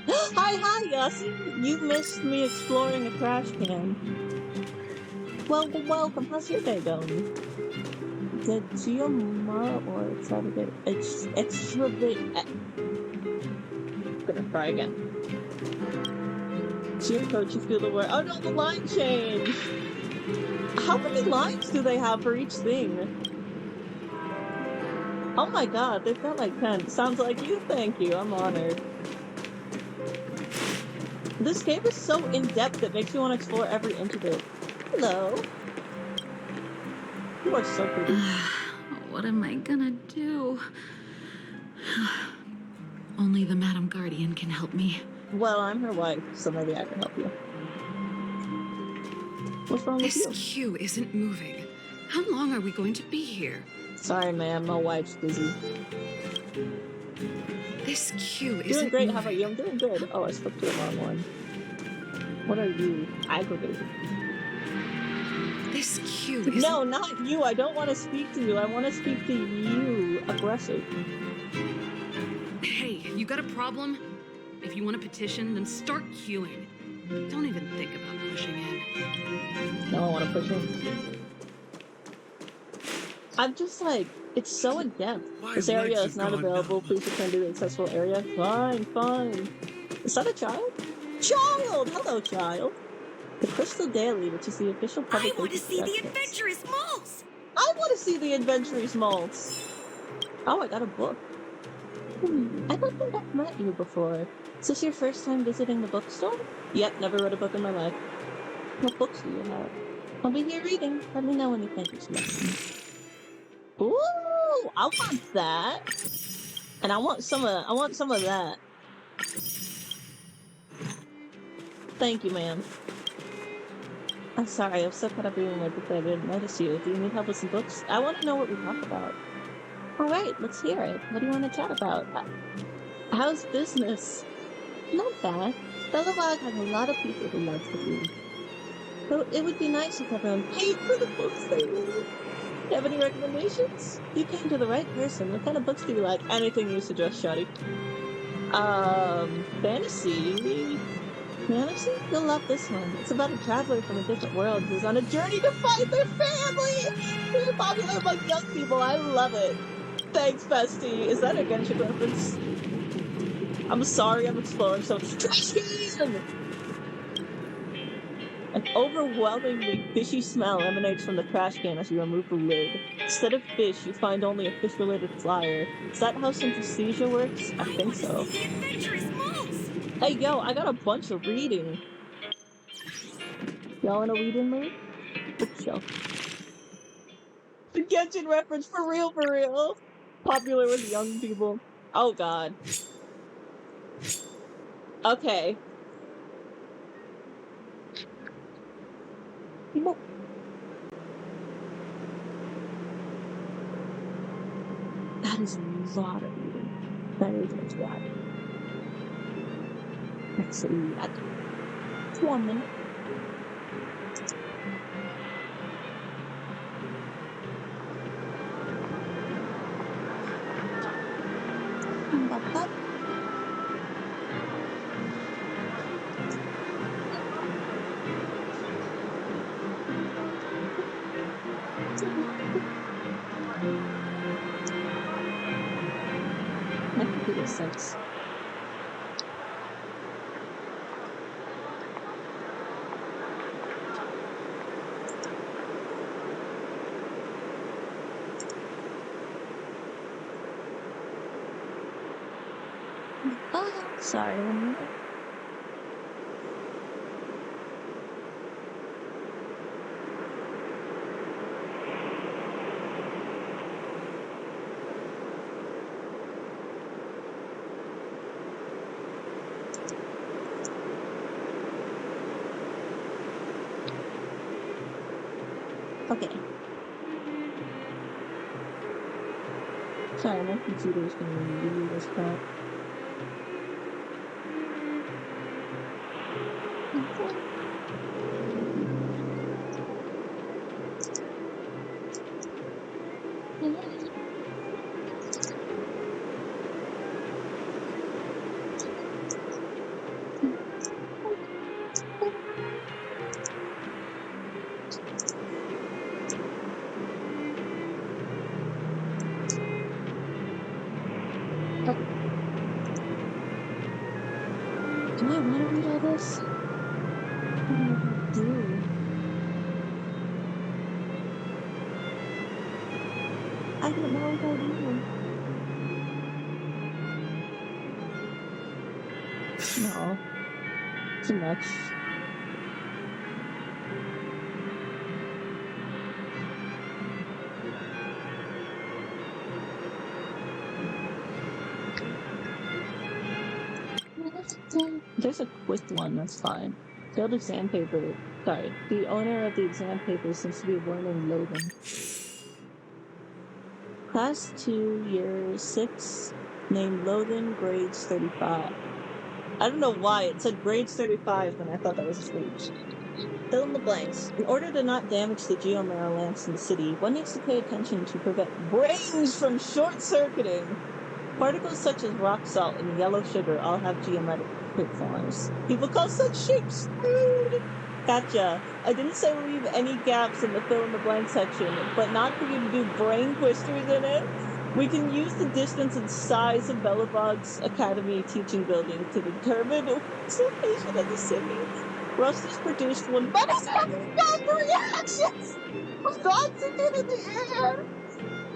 Hi, Yossi. You missed me exploring a trash can. Well, welcome. How's your day going? Did Giomara or Saturday? It's extra bit. I'm gonna try again. To your approach, you feel the word. Oh no, the line changed! How many lines do they have for each thing? Oh my god, they've got like 10. Sounds like you, thank you, I'm honored. This game is so in-depth it makes me want to explore every inch of it. Hello. You are so pretty. What am I gonna do? Only the Madam Guardian can help me. Well, I'm her wife, so maybe I can help you. What's wrong with you? This queue isn't moving. How long are we going to be here? Sorry, ma'am. My wife's busy. This queue Doing isn't great. moving. How about you? I'm doing good. Oh, I spoke to the wrong one. What are you? Aggravated. This queue isn't... No, not you. I don't want to speak to you. I want to speak to you. Aggressive. You got a problem? If you want a petition, then start queuing. But don't even think about pushing in. No, I want to push in. I'm just like, it's so in depth. My This area legs is have not gone available. numb. Please return to the accessible area. Fine, fine. Is that a child? Child! Hello, child. The Crystal Daily, which is the official publication. I want to see the Trashcans. adventurous moles! I want to see the adventurous malts. Oh, I got a book. I don't think I've met you before. Is this your first time visiting the bookstore? Yep, never read a book in my life. What books do you have? I'll be here reading. Let me know when you finish lesson. Ooh, I want that. And I want some of that. Thank you, ma'am. I'm sorry, I'm so caught up reading my book that I didn't notice you. Do you need help with some books? I want to know what we talk about. Alright, let's hear it. What do you want to chat about? How's business? Not bad. Bellabog has a lot of people who love to read. So it would be nice if everyone paid for the books they read. Do you have any recommendations? You came to the right person. What kind of books do you like? Anything you suggest, Shotty. Fantasy? Fantasy? You'll love this one. It's about a traveler from a different world who's on a journey to find their family! Very popular among young people. I love it. Thanks, bestie. Is that a Genshin reference? I'm sorry, I'm exploring so Trashcan! An overwhelmingly fishy smell emanates from the trash can as you remove the lid. Instead of fish, you find only a fish-related flyer. Is that how synesthesia works? I think so. Hey, yo, I got a bunch of reading. Y'all in a reading mood? Bookshelf. The Genshin reference, for real, for real. Popular with young people. Oh, God. Okay. That is a lot of reading. That is a lot. Actually, that's 1 minute. My computer sucks. Oh, sorry. 1 minute. Okay. Sorry, my computer's gonna give you this crap. Do I want to read all this? I don't know what I do. I don't know what I do. No. Too much. There's a quick one, that's fine. Failed exam paper. Sorry. The owner of the exam paper seems to be learning Logan. Class 2, year 6, named Logan, grades 35. I don't know why it said grades 35 when I thought that was his age. Fill in the blanks. In order to not damage the geomarrow lamps in the city, one needs to pay attention to prevent brains from short-circuiting. Particles such as rock salt and yellow sugar all have geometric forms. People call such shapes food. Gotcha. I didn't say leave any gaps in the fill in the blank section, but not for you to do brain twisters in it. We can use the distance and size of Belobog's Academy teaching building to determine its location of the city. Rust is produced when bodies have reactions! Oxygen in the air!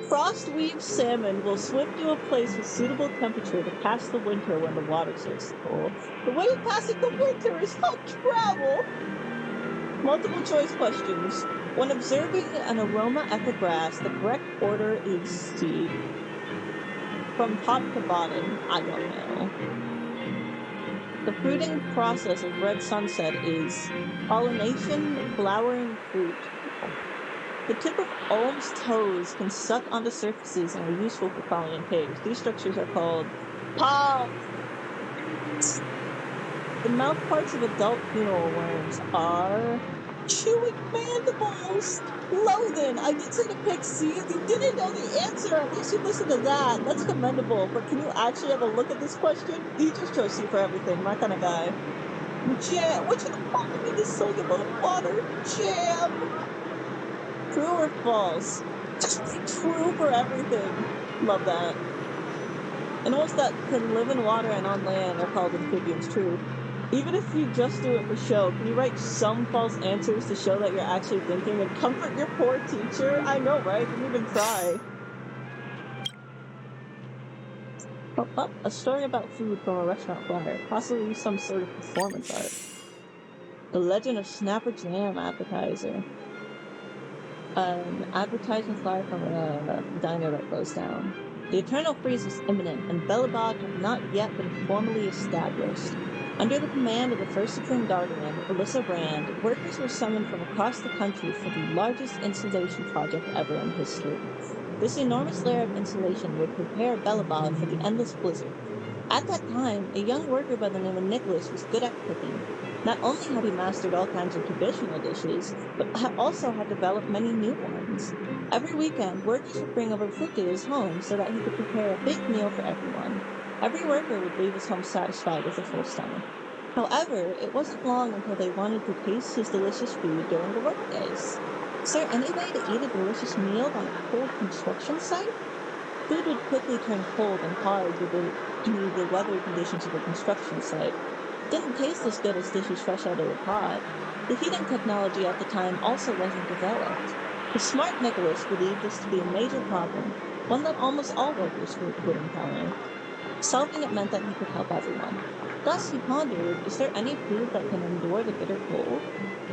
Frost-weaved salmon will swim to a place with suitable temperature to pass the winter when the water starts to cool. The way of passing the winter is called travel! Multiple choice questions. When observing an aroma at the grass, the correct order is C. From top to bottom, I don't know. The fruiting process of red sunset is pollination, flowering fruit. The tip of Olm's toes can suck onto surfaces and are useful for crawling in caves. These structures are called palms. The mouth parts of adult funeral worms are chewing mandibles. Loathen, I did say to pick C. If you didn't know the answer, at least you listened to that. That's commendable. But can you actually have a look at this question? He just chose C for everything. My kind of guy. Jam. Which of the following is soluble in water? Jam. True or false? Just be true for everything. Love that. Animals that can live in water and on land are called amphibians. True. Even if you just do it for show, can you write some false answers to show that you're actually thinking and comfort your poor teacher? I know, right? Didn't even try. Oh, a story about food from a restaurant flyer. Possibly some sort of performance art. The Legend of Snapper Jam appetizer. An advertisement flyer from a diner that closed down. The eternal freeze was imminent, and Belobog had not yet been formally established. Under the command of the first Supreme Guardian, Alyssa Brand, workers were summoned from across the country for the largest installation project ever in history. This enormous layer of insulation would prepare Belobog for the endless blizzard. At that time, a young worker by the name of Nicholas was good at cooking. Not only had he mastered all kinds of traditional dishes, but also had developed many new ones. Every weekend, workers would bring over food to his home so that he could prepare a big meal for everyone. Every worker would leave his home satisfied with a full stomach. However, it wasn't long until they wanted to taste his delicious food during the workdays. Is there any way to eat a delicious meal on a cold construction site? Food would quickly turn cold and hard due to the weather conditions of the construction site. It didn't taste as good as dishes fresh out of the pot. The heating technology at the time also wasn't developed. The smart Nicholas believed this to be a major problem, one that almost all workers would encounter. Solving it meant that he could help everyone. Thus, he pondered, is there any food that can endure the bitter cold?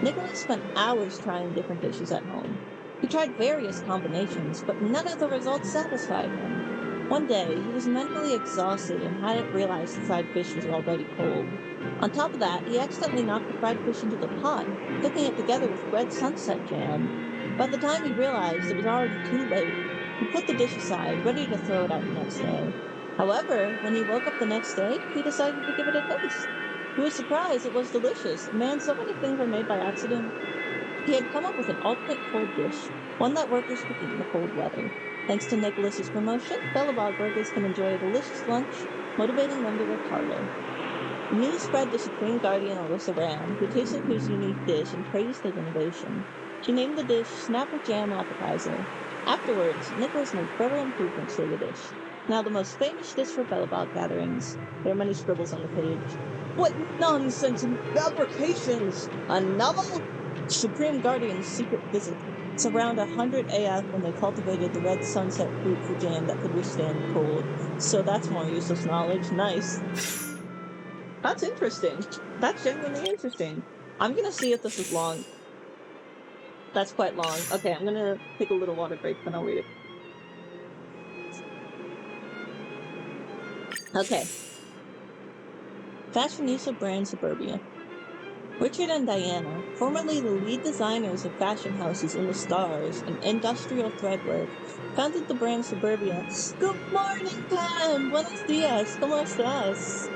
Nicholas spent hours trying different dishes at home. He tried various combinations, but none of the results satisfied him. One day, he was mentally exhausted and hadn't realized the fried fish was already cold. On top of that, he accidentally knocked the fried fish into the pot, cooking it together with red sunset jam. By the time he realized, it was already too late. He put the dish aside, ready to throw it out the next day. However, when he woke up the next day, he decided to give it a taste. To his surprise, it was delicious. Man, so many things are made by accident. He had come up with an ultimate cold dish, one that workers could eat in the cold weather. Thanks to Nicholas's promotion, Belobog workers can enjoy a delicious lunch, motivating them to work harder. News spread to Supreme Guardian Alyssa Brand, who tasted his unique dish and praised his innovation. She named the dish Snapper Jam Appetizer. Afterwards, Nicholas made further improvements to the dish. Now the most famous dish for Belobog gatherings. There are many scribbles on the page. What nonsense and fabrications! A novel? Supreme Guardian's secret visit. It's around 100 AF when they cultivated the red sunset fruit for jam that could withstand the cold. So that's more useless knowledge. Nice. That's interesting. That's genuinely interesting. I'm gonna see if this is long. That's quite long. Okay, I'm gonna take a little water break, then I'll read it. Okay. Fashionista brand Suburbia. Richard and Diana, formerly the lead designers of fashion houses in the Stars and industrial threadwork, founded the brand Suburbia. Good morning, Pam! Buenos dias! ¿Cómo estás?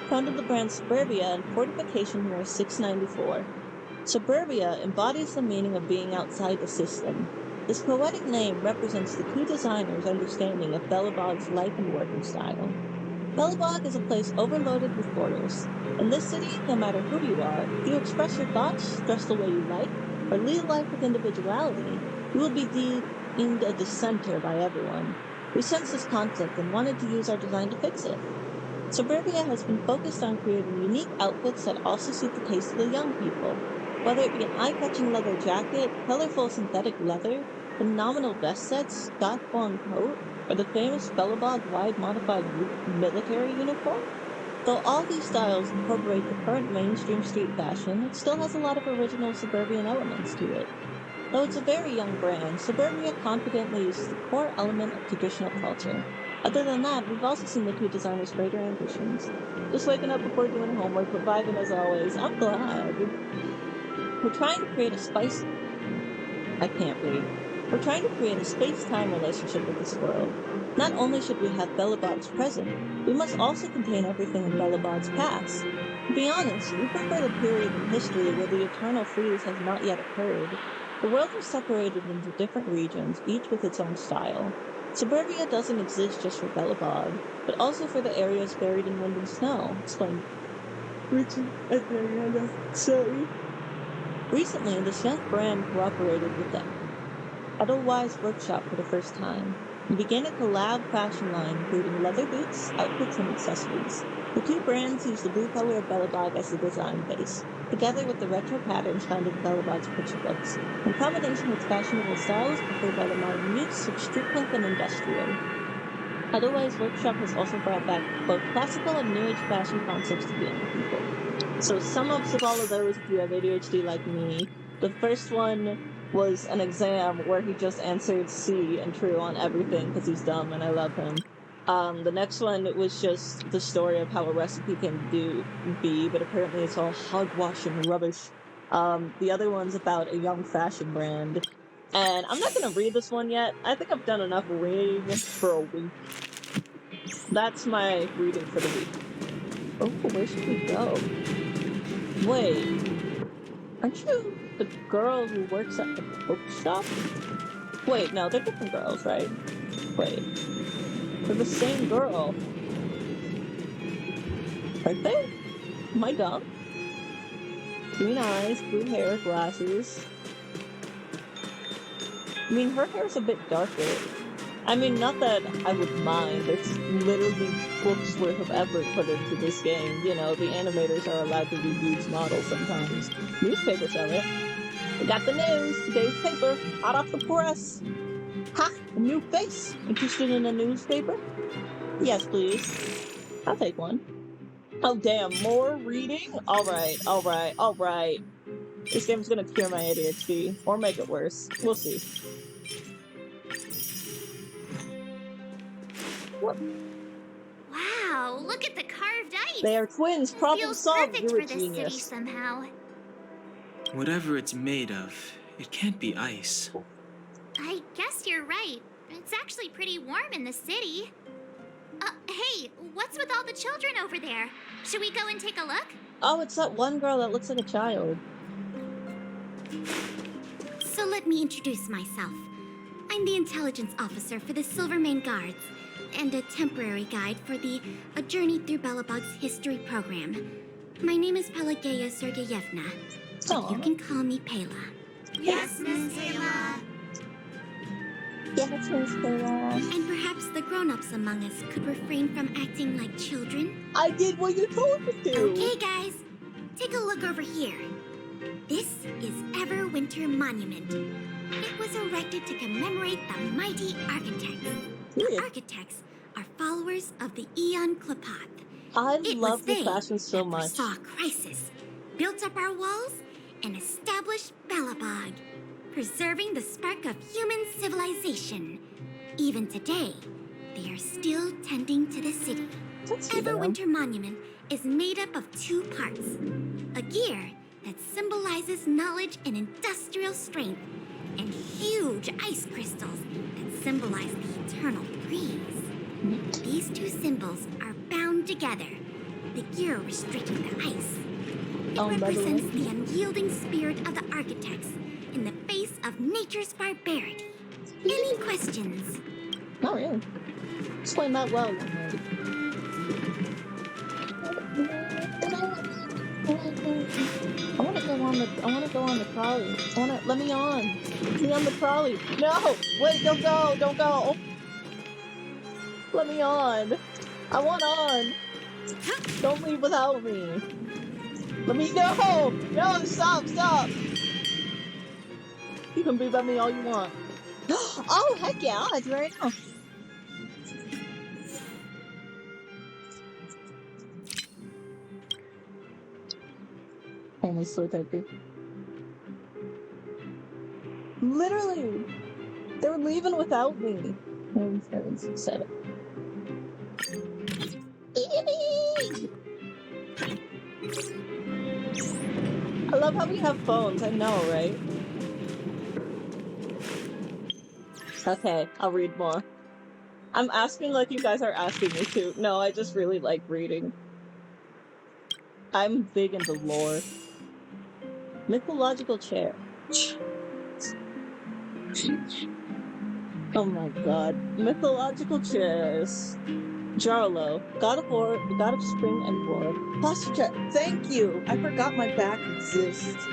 Founded the brand Suburbia in Fortification Year 694. Suburbia embodies the meaning of being outside the system. This poetic name represents the two designers' understanding of Belobog's life and working style. Belobog is a place overloaded with borders. In this city, no matter who you are, if you express your thoughts, dress the way you like, or lead a life with individuality, you will be deemed a dissenter by everyone. We sensed this conflict and wanted to use our design to fix it. Suburbia has been focused on creating unique outfits that also suit the taste of the young people. Whether it be an eye-catching leather jacket, colorful synthetic leather, phenomenal vest sets, goth-blonde coat, or the famous Belobog wide modified military uniform. Though all these styles incorporate the current mainstream street fashion, it still has a lot of original suburban elements to it. Though it's a very young brand, Suburbia confidently uses the core element of traditional culture. Other than that, we've also seen the two designers' greater ambitions. Just waking up before doing homework, but vibing as always. I'm glad. We're trying to create a I can't read. We're trying to create a space-time relationship with this world. Not only should we have Belobog's present, we must also contain everything in Belobog's past. To be honest, we prefer the period in history where the eternal freeze has not yet occurred. The world is separated into different regions, each with its own style. Suburbia doesn't exist just for Belobog, but also for the areas buried in wind and snow, explained Richard and Mariana. Sorry. Recently, this young brand cooperated with the Edelweiss workshop for the first time and began a collab fashion line including leather boots, outfits, and accessories. The two brands use the blue color of Belobog as the design base, together with the retro patterns found in Belobog's picture books, in combination with fashionable styles preferred by the modern youths of street punk and industrial. Edelweiss Workshop has also brought back both classical and new age fashion concepts to the younger people. So sum-ups of all of those if you have ADHD like me. The first one was an exam where he just answered C and true on everything because he's dumb and I love him. The next one was just the story of how a recipe can be, but apparently it's all hogwash and rubbish. The other one's about a young fashion brand. And I'm not going to read this one yet. I think I've done enough reading for a week. That's my reading for the week. Oh, where should we go? Wait. Aren't you the girl who works at the bookshop? Wait, no, they're different girls, right? Wait. They're the same girl. Aren't they? Am I dumb? Green eyes, blue hair, glasses. I mean, her hair's a bit darker. I mean, not that I would mind. It's literally books worth of effort put into this game. You know, the animators are allowed to reuse models sometimes. Newspaper seller. We got the news. Today's paper. Hot off the press. Ha! A new face. Interested in a newspaper? Yes, please. I'll take one. Oh, damn. More reading? Alright. This game's gonna cure my ADHD. Or make it worse. We'll see. What? Wow, look at the carved ice. They are twins. It Problem feels solved. perfect You're a for this city genius. somehow. Whatever it's made of, it can't be ice. I guess you're right. It's actually pretty warm in the city. Hey, what's with all the children over there? Should we go and take a look? Oh, it's that one girl that looks like a child. So let me introduce myself. I'm the intelligence officer for the Silvermane Guards, and a temporary guide for the A Journey Through Belobog's History program. My name is Pelageya Sergeyevna. Aw. You can call me Pela. Yes, Miss Pela. Yes, Miss Pela. And perhaps the grown-ups among us could refrain from acting like children. I did what you told me to. Okay, guys. Take a look over here. This is Everwinter Monument. It was erected to commemorate the mighty architects. The architects are followers of the Aeon Klapoth. I It love was the they fashion so that much. foresaw a crisis, built up our walls, and established Belobog, preserving the spark of human civilization. Even today, they are still tending to the city. That's you, though. Everwinter Monument is made up of two parts. A gear that symbolizes knowledge and industrial strength, and huge ice crystals that symbolize the eternal freeze. These two symbols are bound together, the gear restricting the ice. It Oh, by the represents way. the unyielding spirit of the architects in the face of nature's barbarity. Any questions? Not really. Explain that well, young lady. I want to go on the trolley. Let me on. Let me on the trolley. No! Wait, don't go! Don't go! Let me on. I want on. Don't leave without me. Let me no! No, stop! You can beep at me all you want. Oh, heck yeah, I'll do it right now. Only slow typing. Literally! They were leaving without me. 9, 7, 6, 7. I love how we have phones, I know, right? Okay, I'll read more. I'm asking like you guys are asking me to. No, I just really like reading. I'm big into lore. Mythological chair. Oh my god. Mythological chairs. Jarlo, god of war, god of spring and war. Posture chair. Thank you! I forgot my back exists.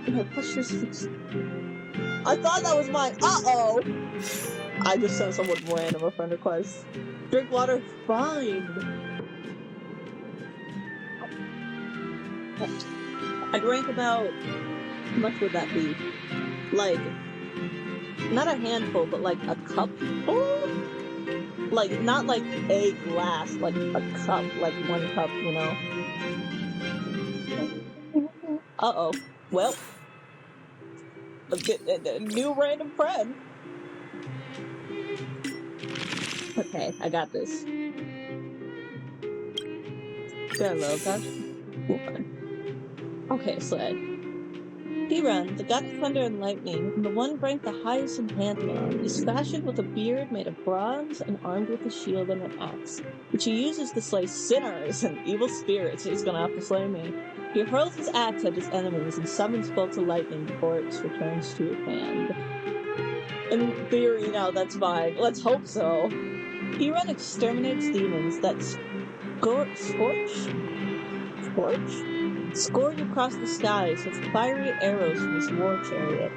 My posture's fixed. I thought that was mine. Uh-oh! I just sent someone random a friend request. Drink water, fine. I drank about, how much would that be? Like, not a handful, but like a cup full? Like, not like a glass, like a cup, like 1 cup, you know? Uh-oh. Well. A new random friend. Okay, I got this. Hello, guys. Okay, Sled. Piran, the god of thunder and lightning, the one ranked the highest in Pantheon, is fashioned with a beard made of bronze and armed with a shield and an axe, which he uses to slay sinners and evil spirits. He's gonna have to slay me. He hurls his axe at his enemies and summons bolts of lightning before it returns to his hand. In theory, now that's fine. Let's hope so. Piran exterminates demons that scored across the skies with fiery arrows from his war chariot,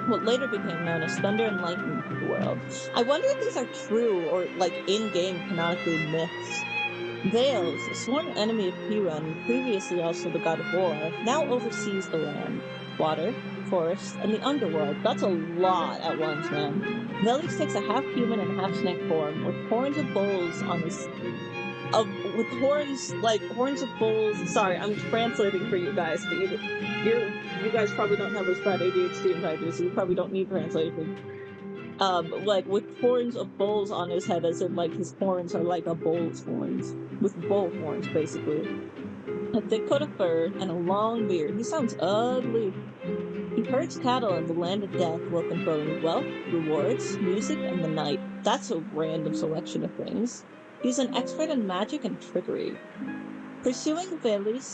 what later became known as thunder and lightning to the world. I wonder if these are true or, like, in-game canonically myths. Veils, a sworn enemy of Piran, previously also the god of war, now oversees the land, water, forest, and the underworld. That's a lot at once, man. Velis takes a half-human and half-snake form, with horns of bulls on his... with horns of bulls. Sorry, I'm translating for you guys. But you guys probably don't have as bad ADHD as I do, so you probably don't need translation. Like with horns of bulls on his head, as in like his horns are like a bull's horns, with bull horns basically. A thick coat of fur and a long beard. He sounds ugly. He herds cattle in the land of death while controlling wealth, rewards, music, and the night. That's a random selection of things. He's an expert in magic and trickery. Pursuing Velis?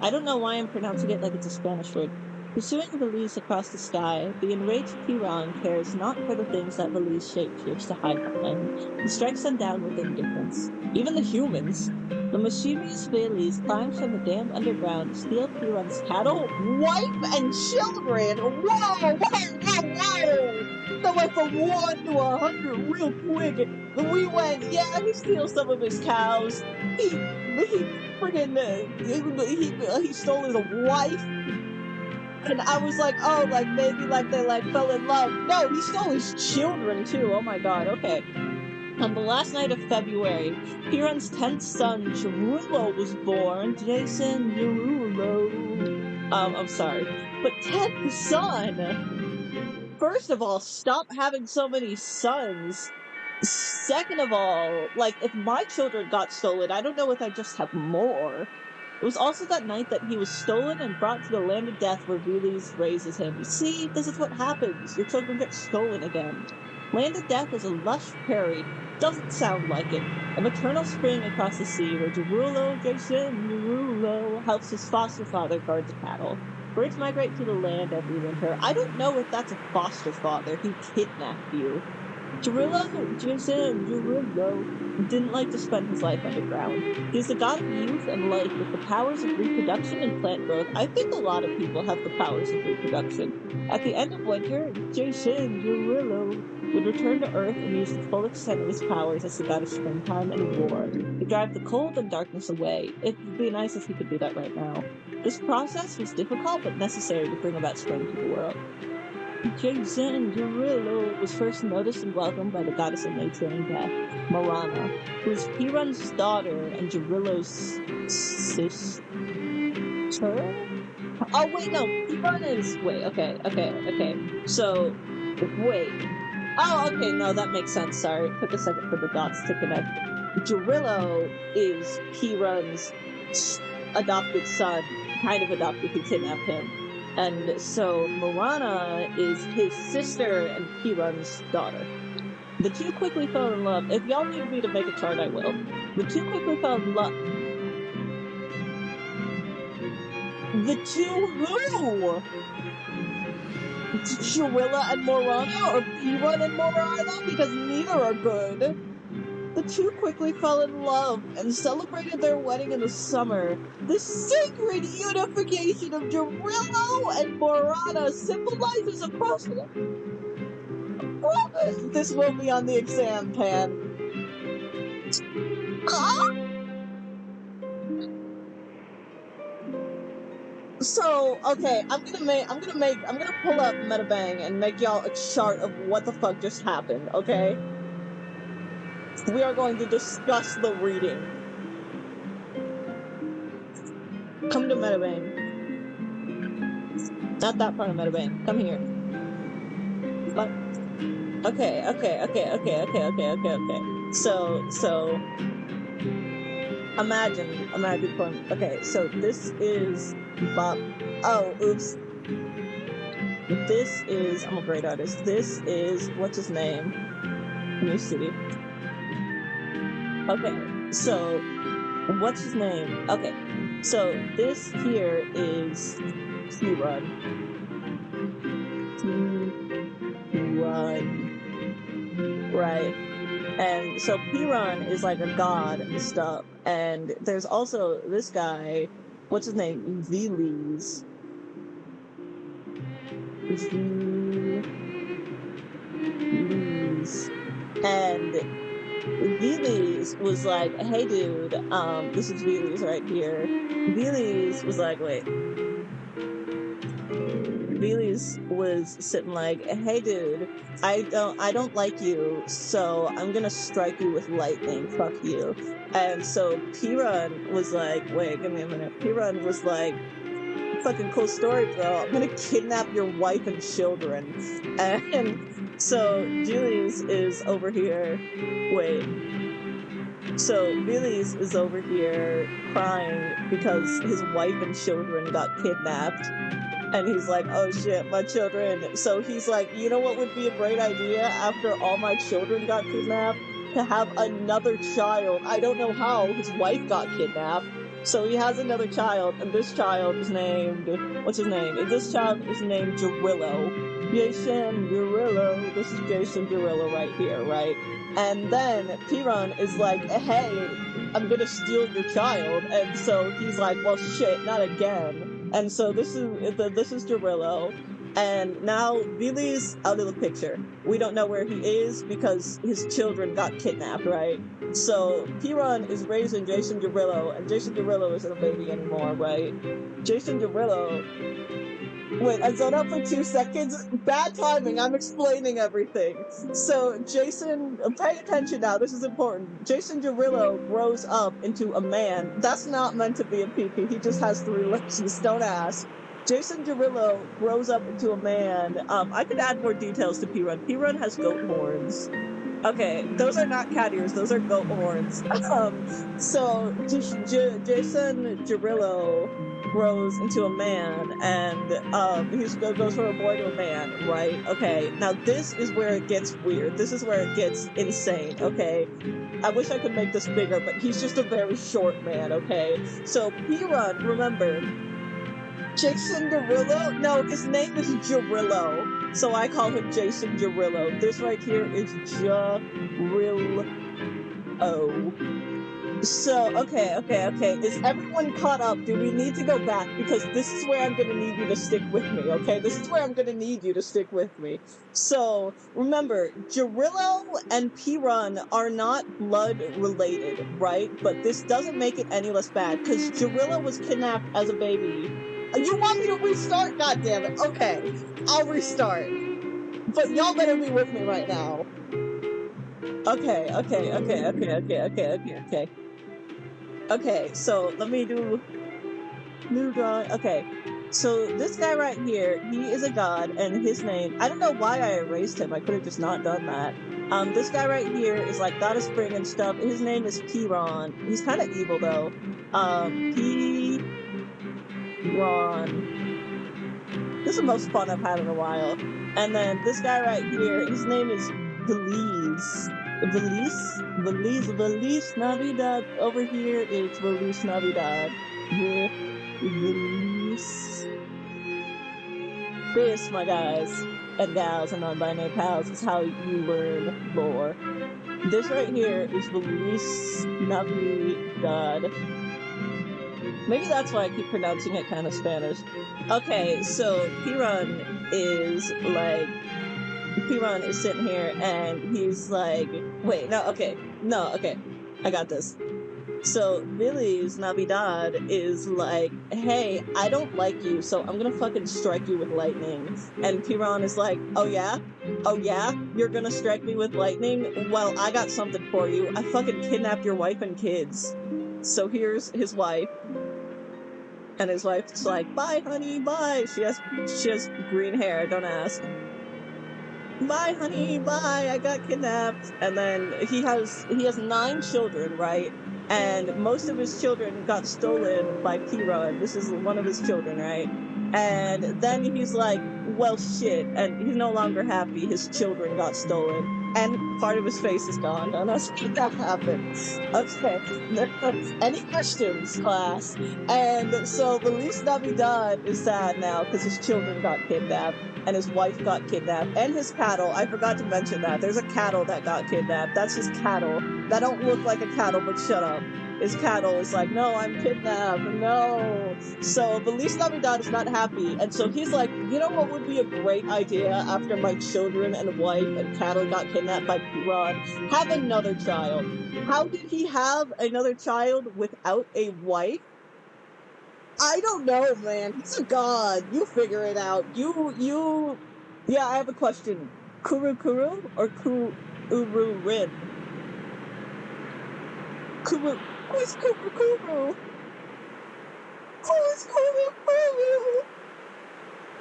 I don't know why I'm pronouncing it like it's a Spanish word. Pursuing Velis across the sky, the enraged Piran cares not for the things that Velis shapeshifts to hide behind. He strikes them down with indifference. Even the humans. The mischievous Velis climbs from the damp underground to steal Piran's cattle, wife, and children! Whoa! That went from 1 to 100 real quick. We went, yeah, he steals some of his cows. He stole his wife. And I was like, oh, like, maybe, like, they, like, fell in love. No, he stole his children, too. Oh my god, okay. On the last night of February, Piran's 10th son, Gerulo, was born. Jason Gerulo. I'm sorry. But 10th son! First of all, stop having so many sons. Second of all, like, if my children got stolen, I don't know if I just have more. It was also that night that he was stolen and brought to the land of death where Velis raises him. You see, this is what happens. Your children get stolen again. Land of death is a lush prairie. Doesn't sound like it. A maternal spring across the sea where Jason Derulo helps his foster father guard the cattle. Birds migrate to the land every winter. I don't know if that's a foster father who kidnapped you. Jason Derulo didn't like to spend his life underground. He's the god of youth and life with the powers of reproduction and plant growth. I think a lot of people have the powers of reproduction. At the end of winter, Jason Derulo would return to Earth and use the full extent of his powers as the god of springtime and war to drive the cold and darkness away. It would be nice if he could do that right now. This process was difficult but necessary to bring about spring to the world. Jason Derulo was first noticed and welcomed by the goddess of nature and death, Marana, who is Piran's daughter and Derulo's sister? Oh, wait, no, Piran is... Wait, okay. So, wait. Oh, okay, no, that makes sense, sorry. It took a second for the dots to connect. Derulo is Piran's adopted son, kind of adopted, who kidnapped him. And so Marana is his sister and Piran's daughter. The two quickly fell in love. If y'all need me to make a chart, I will. The two quickly fell in love. The two who? Chirilla and Morana, or Piran and Morana? Because neither are good. The two quickly fell in love and celebrated their wedding in the summer. The sacred unification of Derulo and Morana symbolizes a process. This will be on the exam, Pan. So, okay, I'm gonna pull up Metabang and make y'all a chart of what the fuck just happened, okay? We are going to discuss the reading. Come to Metabang. Not that part of Metabang. Come here. What? Okay. So imagine fun. Okay, so this is Bob. Oh, oops. This is, I'm a great artist. This is, what's his name? New City. Okay, so, what's his name? Okay, so this here is P-Run. Right. And so P-Run is like a god and stuff. And there's also this guy, what's his name? Veles. And Veles was like, hey dude, this is Veles right here. Veles was like, wait. Veles was sitting like, hey dude, I don't like you, so I'm gonna strike you with lightning, fuck you. And so P-Run was like, wait, give me a minute. P-Run was like, fucking cool story, bro. I'm gonna kidnap your wife and children. And so Julius is over here. Wait. So Veles is over here crying because his wife and children got kidnapped. And he's like, oh shit, my children. So he's like, you know what would be a great idea after all my children got kidnapped? To have another child. I don't know how. His wife got kidnapped. So he has another child, and this child is named, what's his name? This child is named Derulo. Jason Derulo. This is Jason Derulo right here, right? And then P-Run is like, hey, I'm gonna steal your child. And so he's like, well shit, not again. And so this is Derulo. And now Veles out of the picture. We don't know where he is because his children got kidnapped, right? So P-Run is raising Jason Derulo, and Jason Derulo isn't a baby anymore, right? Jason Derulo. Wait, I zoned out for 2 seconds. Bad timing. I'm explaining everything. So Jason, pay attention now. This is important. Jason Derulo grows up into a man. That's not meant to be a PP. He just has 3 lips. Don't ask. Jason Derulo grows up into a man. I could add more details to P-Run. P-Run has goat horns. Okay, those are not cat ears, those are goat horns. So Jason Derulo grows into a man, and he goes from a boy to a man, right? Okay, now this is where it gets weird. This is where it gets insane, okay? I wish I could make this bigger, but he's just a very short man, okay? So P-Run, remember, Jason Derulo? No, his name is Jarillo. So I call him Jason Jarillo. This right here is Jarillo. So, okay. Is everyone caught up? Do we need to go back? Because this is where I'm gonna need you to stick with me, okay? This is where I'm gonna need you to stick with me. So, remember, Jarillo and Piran are not blood related, right? But this doesn't make it any less bad, because Jarillo was kidnapped as a baby. You want me to restart? God damn it. Okay, I'll restart. But y'all better be with me right now. Okay. Okay, so let me do new drawing. Okay, so this guy right here, he is a god, and his name, I don't know why I erased him. I could have just not done that. This guy right here is like god of spring and stuff. His name is Piran. He's kind of evil though. Piran. This is the most fun I've had in a while. And then this guy right here, his name is Belize Navidad. Over here is Feliz Navidad. Feliz. This, my guys and gals and non-binary pals, is how you learn lore. This right here is Feliz Navidad. Maybe that's why I keep pronouncing it kind of Spanish. Okay, so Piran is sitting here and he's like, wait, okay, I got this. So Billy's Navidad is like, hey, I don't like you, so I'm gonna fucking strike you with lightning. And Piran is like, oh yeah? You're gonna strike me with lightning? Well, I got something for you. I fucking kidnapped your wife and kids. So here's his wife. And his wife's like, bye, honey, bye. She has green hair, don't ask. Bye, honey, bye. I got kidnapped. And then he has 9 children, right? And most of his children got stolen by Piran. This is one of his children, right? And then he's like, well, shit. And he's no longer happy. His children got stolen. And part of his face is gone. And that's what that happened. Okay. Any questions, class? And so Feliz Navidad is sad now because his children got kidnapped. And his wife got kidnapped. And his cattle. I forgot to mention that. There's a cattle that got kidnapped. That's his cattle. That don't look like a cattle, but shut up. His cattle is like, no, I'm kidnapped. No. So Feliz Navidad is not happy. And so he's like, you know what would be a great idea after my children and wife and cattle got kidnapped by Piran? Have another child. How did he have another child without a wife? I don't know, man. He's a god. You figure it out. You. Yeah, I have a question. Kuru or Rin? Kuru. Who is Kuru? Who is Kuru?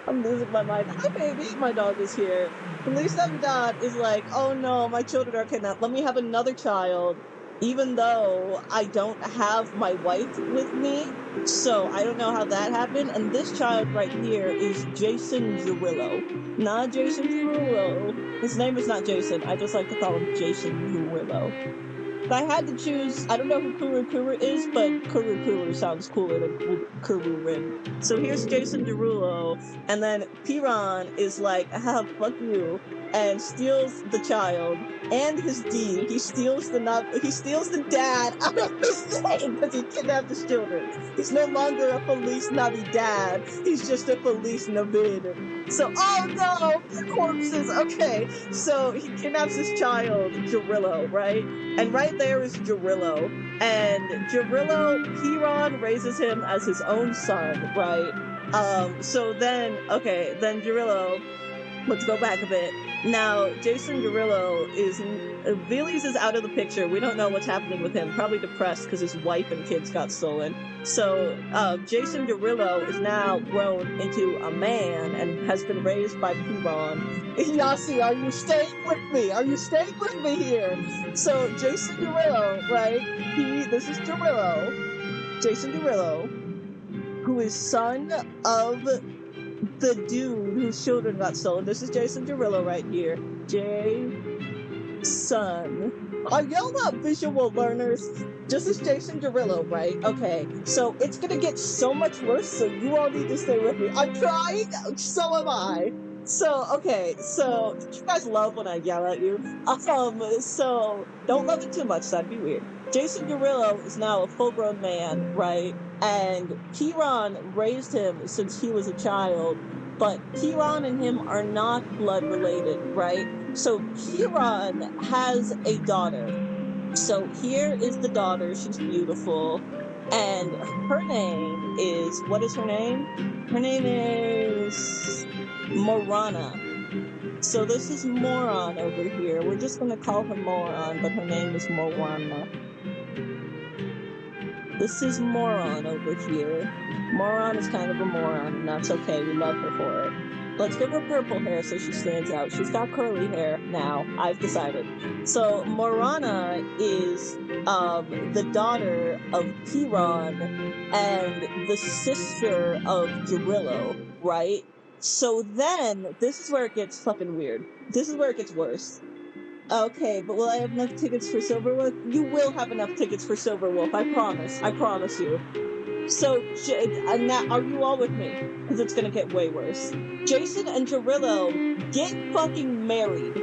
I'm losing my mind. Hi, baby. My dog is here. Feliz Navidad is like, oh no, my children are kidnapped. Let me have another child. Even though I don't have my wife with me, so I don't know how that happened. And this child right here is Jason Jarillo. Not Jason Jarillo. His name is not Jason. I just like to call him Jason Jarillo. If I had to choose, I don't know who Kuru is, but Kuru sounds cooler than Kuru Rin. So here's Jason Derulo, and then Piran is like, fuck you, and steals the child and his deed. He steals the dad out of his name because he kidnapped his children. He's no longer a Feliz Navidad. He's just a Feliz Navid. So, oh no, the corpses. Okay, so he kidnaps his child, Jarillo, right? And right there is Jarillo. And Jarillo, Piran raises him as his own son, right? So then Jarillo, let's go back a bit. Now, Jason Derulo Veles is out of the picture. We don't know what's happening with him. Probably depressed because his wife and kids got stolen. So, Jason Derulo is now grown into a man and has been raised by Piran. Yasi, are you staying with me? Are you staying with me here? So, Jason Derulo, right? This is Derulo. Jason Derulo, who is son of the dude whose children got stolen. This is Jason Derulo right here. Jason. Are y'all not visual learners? This is Jason Derulo, right? Okay, so it's gonna get so much worse, so you all need to stay with me. I'm trying, so am I. So, okay, so you guys love when I yell at you. So don't love it too much, that'd be weird. Jason Derulo is now a full-grown man, right? And Kieran raised him since he was a child, but Kieran and him are not blood related, right? So Kieran has a daughter. So here is the daughter. She's beautiful. And her name is, what is her name? Her name is Morana. So this is Moron over here. We're just going to call her Moron, but her name is Morana. This is Moron over here. Moron is kind of a moron, and that's okay. We love her for it. Let's give her purple hair so she stands out. She's got curly hair now. I've decided. So Morana is the daughter of Kieran and the sister of Jarillo, right? So then, this is where it gets fucking weird. This is where it gets worse. Okay, but will I have enough tickets for Silverwolf? You will have enough tickets for Silverwolf, I promise. I promise you. So, now, are you all with me? Because it's gonna get way worse. Jason and Jarillo get fucking married.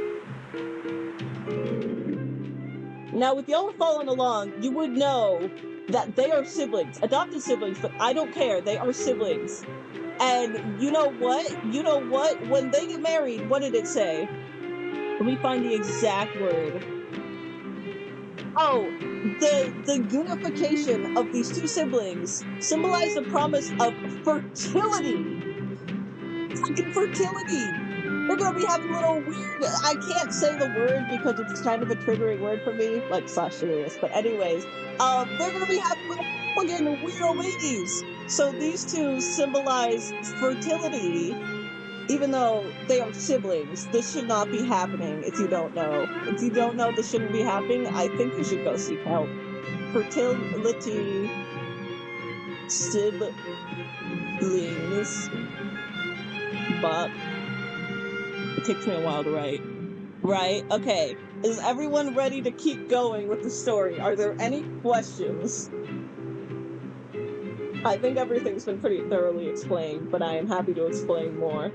Now, if y'all are following along, you would know that they are siblings. Adopted siblings, but I don't care. They are siblings. And you know what? You know what? When they get married, what did it say? Let me find the exact word. Oh, the unification of these two siblings symbolized the promise of fertility. Fucking fertility. They're gonna be having little weird. I can't say the word because it's kind of a triggering word for me, like /serious. But anyways, they're gonna be having little fucking weirdo babies. So these two symbolize fertility. Even though they are siblings, this should not be happening if you don't know. If you don't know this shouldn't be happening, I think you should go seek help. Fertility siblings. But it takes me a while to write. Right? Okay. Is everyone ready to keep going with the story? Are there any questions? I think everything's been pretty thoroughly explained, but I am happy to explain more.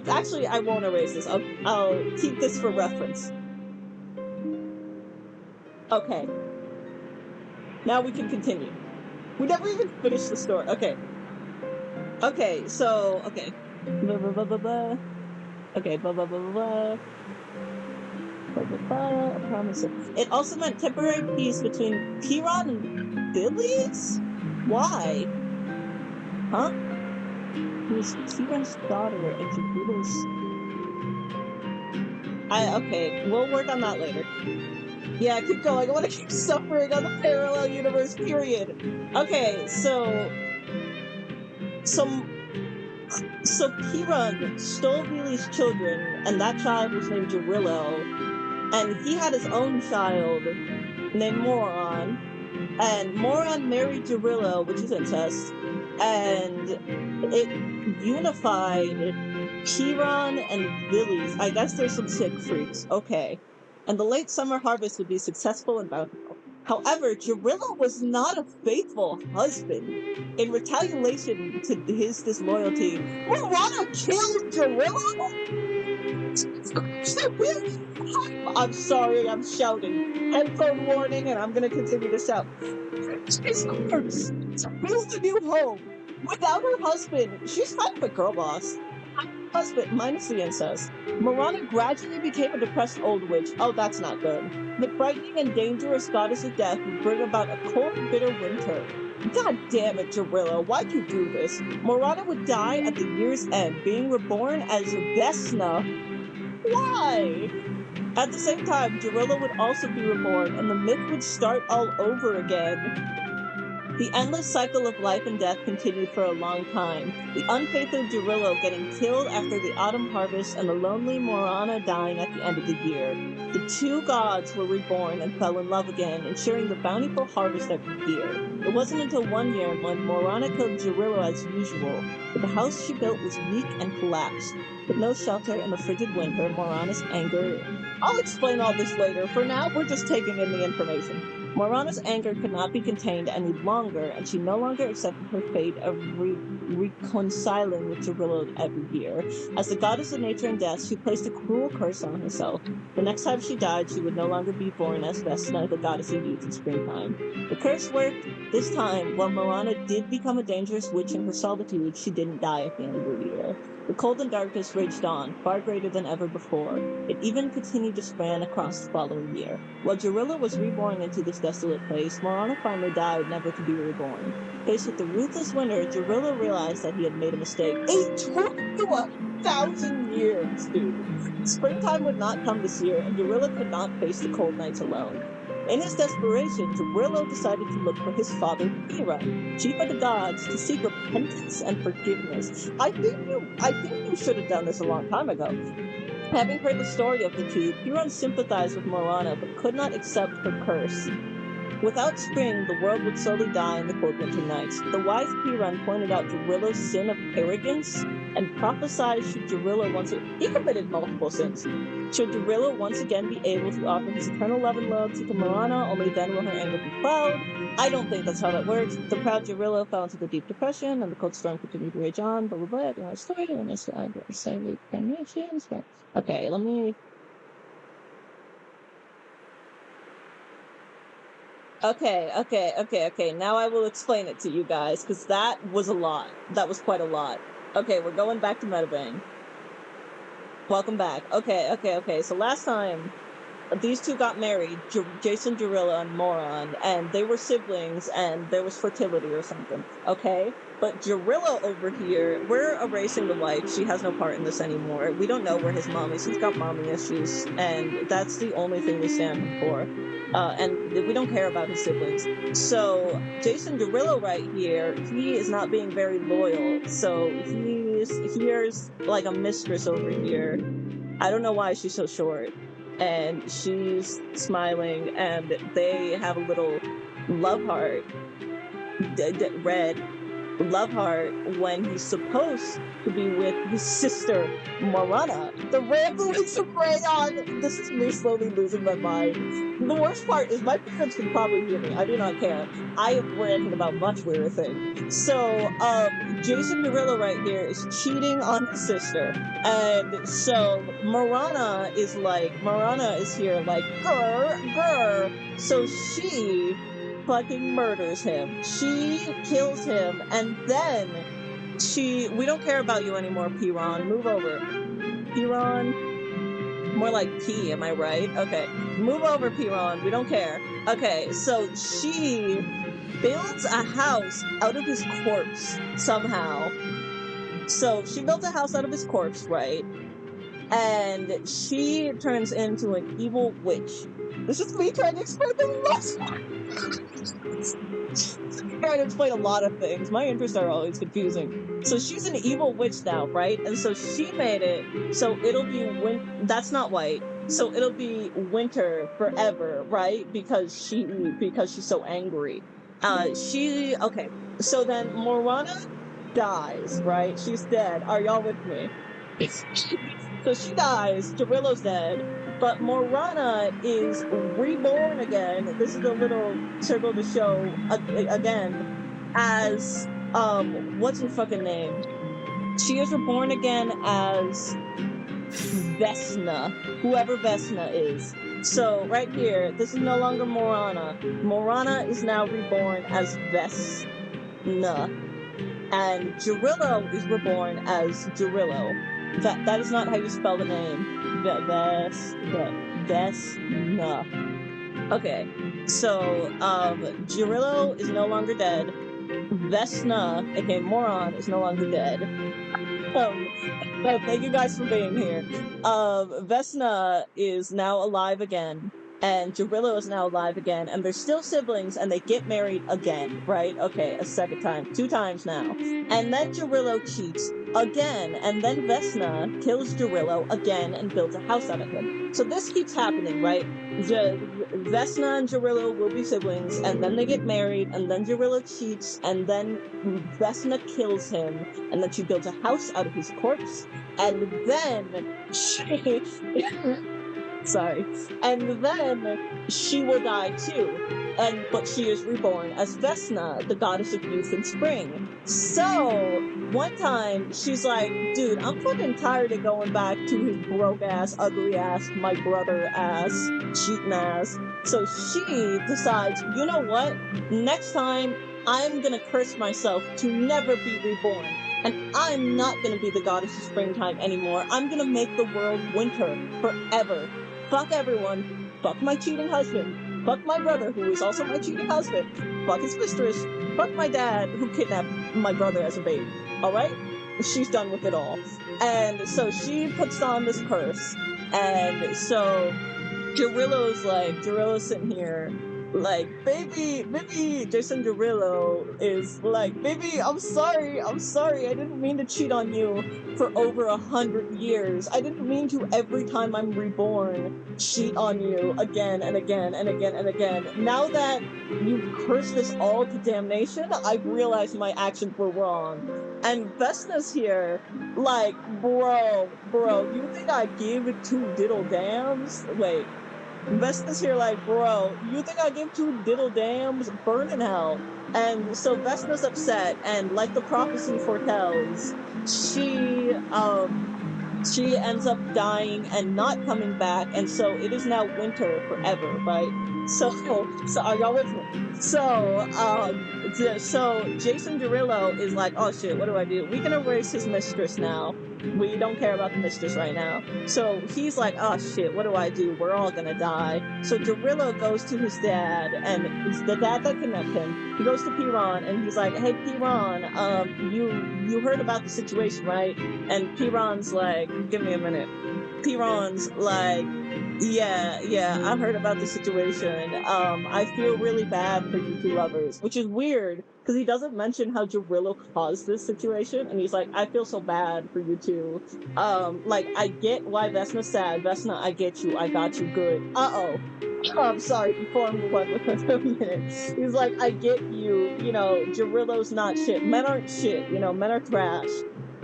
Actually, I won't erase this. I'll keep this for reference. Okay. Now we can continue. We never even finished the story. Okay. Okay, so, okay. Blah, blah, blah, blah, blah. Okay, blah, blah, blah, blah, blah. Blah, blah, blah. I promise it. It also meant temporary peace between Kieran and Billy's? Why? Huh? It was Kieran's daughter and Jabuto's. Okay, we'll work on that later. Yeah, keep going. I want to keep suffering on the parallel universe, period. Okay, so Kieran stole Billy's children, and that child was named Jarillo, and he had his own child named Moron, and Moron married Jarillo, which is incest, and it unified Kieran and Billy's. I guess there's some sick freaks. Okay. And the late summer harvest would be successful and bountiful. However, Jarillo was not a faithful husband. In retaliation to his disloyalty, Morana killed Jarillo? I'm sorry, I'm shouting. Headphone warning, and I'm gonna continue to shout. She's cursed to build a new home. Without her husband, she's kind of a girl boss. Husband, minus the incest. Morana gradually became a depressed old witch. Oh, that's not good. The frightening and dangerous goddess of death would bring about a cold, bitter winter. God damn it, Jarillo, why'd you do this? Morana would die at the year's end, being reborn as Vesna. Why? At the same time, Jarillo would also be reborn, and the myth would start all over again. The endless cycle of life and death continued for a long time, the unfaithful Gerillo getting killed after the autumn harvest and the lonely Morana dying at the end of the year. The two gods were reborn and fell in love again, ensuring the bountiful harvest every year. It wasn't until one year when Morana killed Gerillo as usual, but the house she built was weak and collapsed. With no shelter in the frigid winter, Morana's anger... I'll explain all this later. For now, we're just taking in the information. Morana's anger could not be contained any longer, and she no longer accepted her fate of reconciling with Gerillo every year. As the goddess of nature and death, she placed a cruel curse on herself. The next time she died, she would no longer be born as Vesna, the goddess of youth and springtime. The curse worked. This time, while Morana did become a dangerous witch in her solitude, she didn't die at the end of the year. The cold and darkness raged on, far greater than ever before. It even continued to span across the following year. While Gerillo was reborn into this desolate place, Morana finally died, never to be reborn. Faced with the ruthless winter, Gerillo realized that he had made a mistake. It took you 1,000 years, dude. Springtime would not come this year, and Gerillo could not face the cold nights alone. In his desperation, Gerillo decided to look for his father, Piran, chief of the gods, to seek repentance and forgiveness. I think you should have done this a long time ago. Having heard the story of the two, Piran sympathized with Morana, but could not accept her curse. Without spring, the world would slowly die in the cold winter nights. The wise Piran pointed out Gerillo's sin of arrogance and prophesied should Gerillo he committed multiple sins. Should Gerillo once again be able to offer his eternal love and loyalty to Morana, only then will her anger be quelled. I don't think that's how that works. The proud Gerillo fell into the deep depression, and the cold storm continued to rage on. Blah blah blah. I don't know story. And it's okay. Let me. Okay. Now I will explain it to you guys, because that was a lot. That was quite a lot. Okay, we're going back to Metabang. Welcome back. Okay. So last time, these two got married, Jason Gerillo and Moron, and they were siblings, and there was fertility or something, okay? But Gerillo over here, we're erasing the wife. She has no part in this anymore. We don't know where his mom is. He's got mommy issues, and that's the only thing we stand him for. And we don't care about his siblings. So Jason Gerillo right here, he is not being very loyal. So here's like a mistress over here. I don't know why she's so short. And she's smiling, and they have a little love heart, red love heart, when he's supposed to be with his sister Morana. The ramblings of Rayon. This is me slowly losing my mind. The worst part is my parents can probably hear me. I do not care. I am ranting about much weirder things. So, Jason Gerillo right here is cheating on his sister. And so Morana is here like, grr. So she fucking murders him. She kills him, and then we don't care about you anymore, Piran. Move over. Piran. More like P, am I right? Okay. Move over, Piran. We don't care. Okay, so she builds a house out of his corpse somehow. So she built a house out of his corpse, right? And she turns into an evil witch. This is me trying to explain the last trying to explain a lot of things. My interests are always confusing. So she's an evil witch now, right? And so she made it so it'll be that's not white. So it'll be winter forever, right? Because she's so angry. Okay. So then Morana dies, right? She's dead. Are y'all with me? So she dies, Gerillo's dead, but Morana is reborn again. This is a little circle to show again as what's her fucking name? She is reborn again as Vesna, whoever Vesna is. So right here, this is no longer Morana. Morana is now reborn as Vesna, and Gerillo is reborn as Gerillo. That is not how you spell the name. Vesna. Okay, so Gerillo is no longer dead. Vesna, aka Moron, is no longer dead. Thank you guys for being here. Vesna is now alive again, and Jarillo is now alive again, and they're still siblings, and they get married again, right? Okay, a second time, 2 times now. And then Jarillo cheats again, and then Vesna kills Jarillo again and builds a house out of him. So this keeps happening, right? Vesna and Jarillo will be siblings, and then they get married, and then Jarillo cheats, and then Vesna kills him, and then she builds a house out of his corpse, and then she sorry. And then she will die too. But she is reborn as Vesna, the goddess of youth and spring. So one time she's like, dude, I'm fucking tired of going back to his broke ass, ugly ass, my brother ass, cheating ass. So she decides, you know what? Next time I'm gonna curse myself to never be reborn. And I'm not gonna be the goddess of springtime anymore. I'm gonna make the world winter forever. Fuck everyone. Fuck my cheating husband. Fuck my brother, who is also my cheating husband. Fuck his mistress. Fuck my dad, who kidnapped my brother as a baby. Alright? She's done with it all. And so she puts on this curse. And so Jarillo's sitting here like, baby, Jason Derulo is like, baby, I'm sorry, I didn't mean to cheat on you for over 100 years. I didn't mean to every time I'm reborn cheat on you again and again and again and again. Now that you've cursed us all to damnation, I've realized my actions were wrong. And Vesna's here, like, bro, you think I give 2 diddle dams? Wait. Vesna's here like, bro, you think I give 2 diddle dams? Burn in hell. And so Vesna's upset, and like the prophecy foretells, she ends up dying and not coming back, and so it is now winter forever, right? So are y'all with me? So Jason Derulo is like, oh shit, what do I do? We can erase his mistress now. We don't care about the mistress right now. So he's like, oh shit, what do I do? We're all gonna die. So Derulo goes to his dad, and it's the dad that kidnapped him. He goes to Piran, and he's like, hey Piran, you heard about the situation, right? And Piran's like, give me a minute. Piran's like, yeah, I heard about the situation. I feel really bad for you 2 lovers, which is weird, because he doesn't mention how Jarillo caused this situation, and he's like, I feel so bad for you 2. Like, I get why Vesna's sad. Vesna, I get you. I got you good. Uh-oh. I'm sorry, before I move on with a minute. He's like, I get you, Jarillo's not shit. Men aren't shit, men are trash.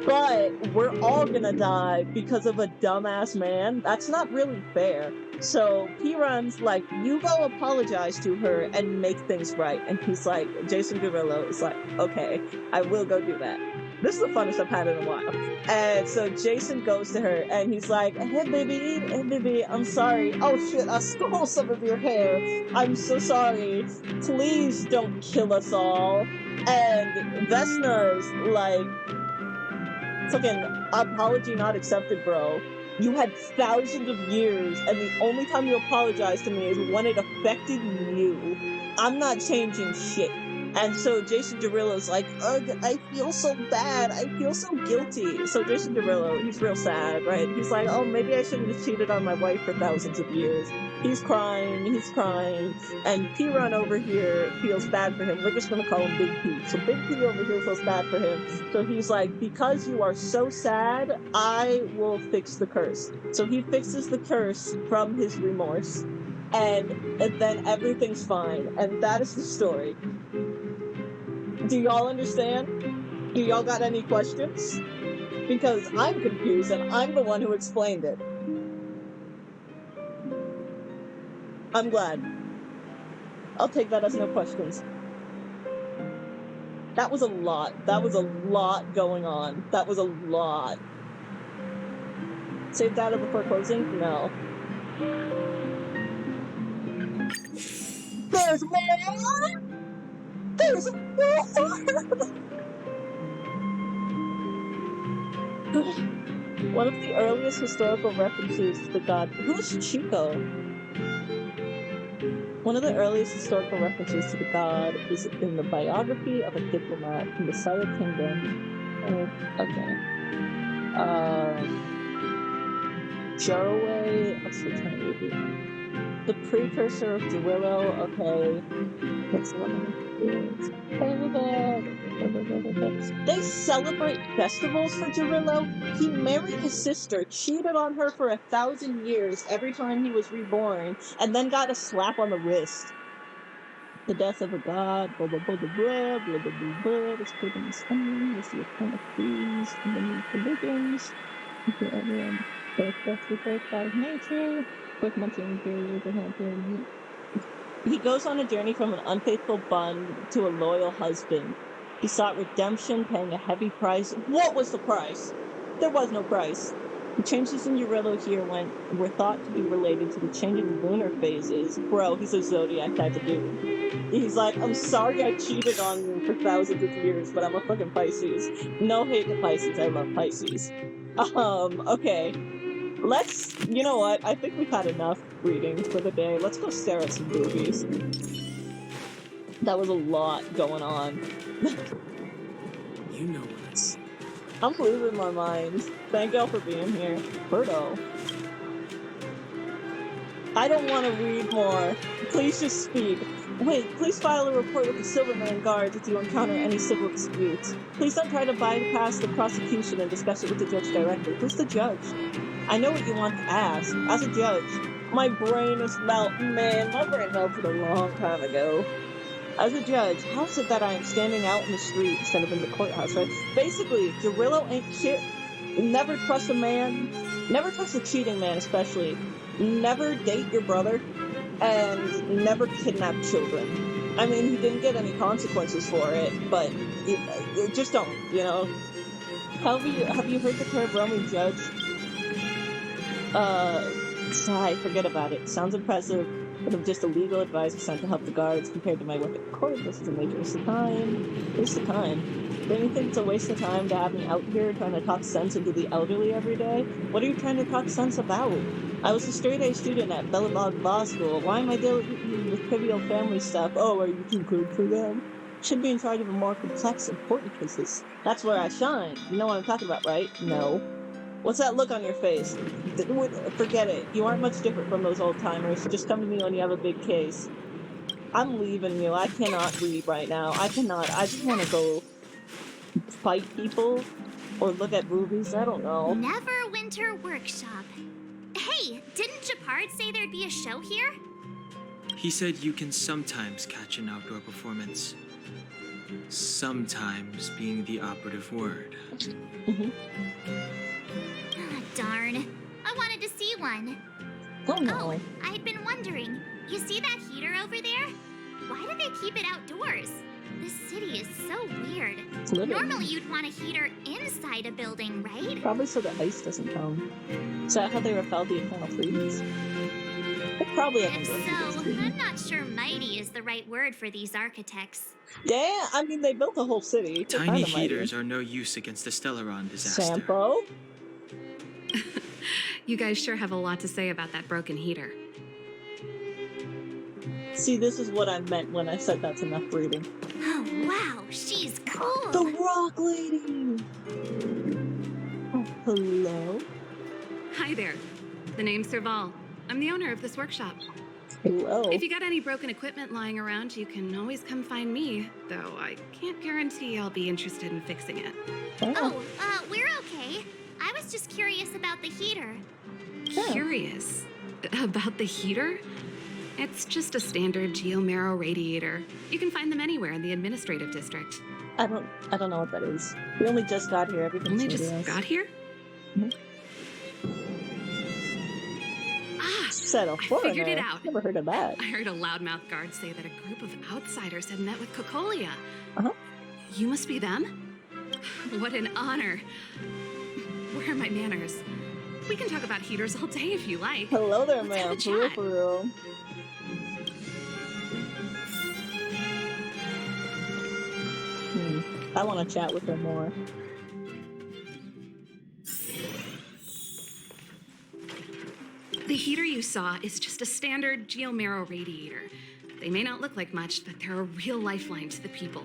But we're all gonna die because of a dumbass man. That's not really fair. So Piran's like, you go apologize to her and make things right. And he's like, Jason Derulo is like, okay, I will go do that. This is the funnest I've had in a while. And so Jason goes to her and he's like, hey baby, I'm sorry. Oh shit, I stole some of your hair. I'm so sorry. Please don't kill us all. And Vesna's like, fucking apology not accepted, bro. You had thousands of years, and the only time you apologize to me is when it affected you. I'm not changing shit. And so Jason Derulo's like, ugh, I feel so bad. I feel so guilty. So Jason Derulo, he's real sad, right? He's like, oh, maybe I shouldn't have cheated on my wife for thousands of years. He's crying. And Piran over here feels bad for him. We're just going to call him Big P. So Big P over here feels bad for him. So he's like, because you are so sad, I will fix the curse. So he fixes the curse from his remorse. And then everything's fine. And that is the story. Do y'all understand? Do y'all got any questions? Because I'm confused and I'm the one who explained it. I'm glad. I'll take that as no questions. That was a lot. That was a lot going on. That was a lot. Save data before closing? No. There's more! There's more! One of the earliest historical references to the god... Who's Chico? One of the earliest historical references to the god is in the biography of a diplomat from the Saya Kingdom. Okay. Jaraway... What's the time? the precursor of Gerillo. Okay. Let's look. They celebrate festivals for Gerillo. He married his sister, cheated on her for 1,000 years every time he was reborn, and then got a slap on the wrist. The death of a god, blah blah blah blah blah blah blah blah blah. Let's put in this onion. Let's see a ton of trees and then religions. Okay, everyone. Birth by nature. Quick munching period to happen. He goes on a journey from an unfaithful bond to a loyal husband. He sought redemption, paying a heavy price. What was the price? There was no price. The changes in Gerillo here were thought to be related to the changing lunar phases. Bro, he's a zodiac type of dude. He's like, I'm sorry I cheated on you for thousands of years, but I'm a fucking Pisces. No hate to Pisces, I love Pisces. Okay. You know what? I think we've had enough reading for the day. Let's go stare at some movies. That was a lot going on. You know what? I'm losing my mind. Thank y'all for being here. Birdo. I don't want to read more. Please just speak. Wait, please file a report with the Silverman Guards if you encounter any civil disputes. Please don't try to bypass the prosecution and discuss it with the judge directly. Who's the judge? I know what you want to ask. As a judge, my brain is melting, man. My brain melted a long time ago. As a judge, how is it that I am standing out in the street instead of in the courthouse, right? Basically, Gerillo ain't shit. Never trust a man. Never trust a cheating man, especially. Never date your brother. And never kidnap children. I mean, he didn't get any consequences for it, but just don't, you know? Have you heard the term Roman judge? Sigh, forget about it. Sounds impressive, but I'm just a legal advisor sent to help the guards. Compared to my work at court, this is a major waste of time. Waste of time? Don't you think it's a waste of time to have me out here trying to talk sense into the elderly every day? What are you trying to talk sense about? I was a straight-A student at Bellabog Law School. Why am I dealing with trivial family stuff? Oh, are you too good for them? Should be in charge of a more complex, important cases. That's where I shine. You know what I'm talking about, right? No. What's that look on your face? Forget it. You aren't much different from those old-timers. Just come to me when you have a big case. I'm leaving you. I cannot read right now. I cannot. I just want to go fight people or look at movies. I don't know. Neverwinter Workshop. Hey, didn't Japard say there'd be a show here? He said you can sometimes catch an outdoor performance. Sometimes being the operative word. Ah, darn. I wanted to see one. Oh, no. Oh, I'd been wondering. You see that heater over there? Why do they keep it outdoors? This city is so weird. Normally you'd want a heater inside a building, right? Probably so the ice doesn't come. Is that how they repelled the eternal freeze? They probably haven't If done so, this. I'm not sure mighty is the right word for these architects. Yeah, I mean, they built a whole city. They're Tiny kinda mighty. heaters are no use against the Stellaron disaster. Sampo? You guys sure have a lot to say about that broken heater. See, this is what I meant when I said that's enough reading. Oh, wow, she's cool. The Rock Lady! Oh, hello? Hi there. The name's Serval. I'm the owner of this workshop. Hello. If you got any broken equipment lying around, you can always come find me, though I can't guarantee I'll be interested in fixing it. Oh, we're okay. I was just curious about the heater. Curious? About the heater? It's just a standard geomarrow radiator. You can find them anywhere in the administrative district. I don't know what that is. We only just got here. Everything's Only new to just us. got here? Mhm. Ah, Said a I foreigner. figured it out. Never heard of that. I heard a loudmouth guard say that a group of outsiders had met with Cocalia. Uh-huh. You must be them? What an honor. Where are my manners? We can talk about heaters all day if you like. Hello there, Let's have ma'am. a For real, chat. for real. I want to chat with her more. The heater you saw is just a standard geomarrow radiator. They may not look like much, but they're a real lifeline to the people.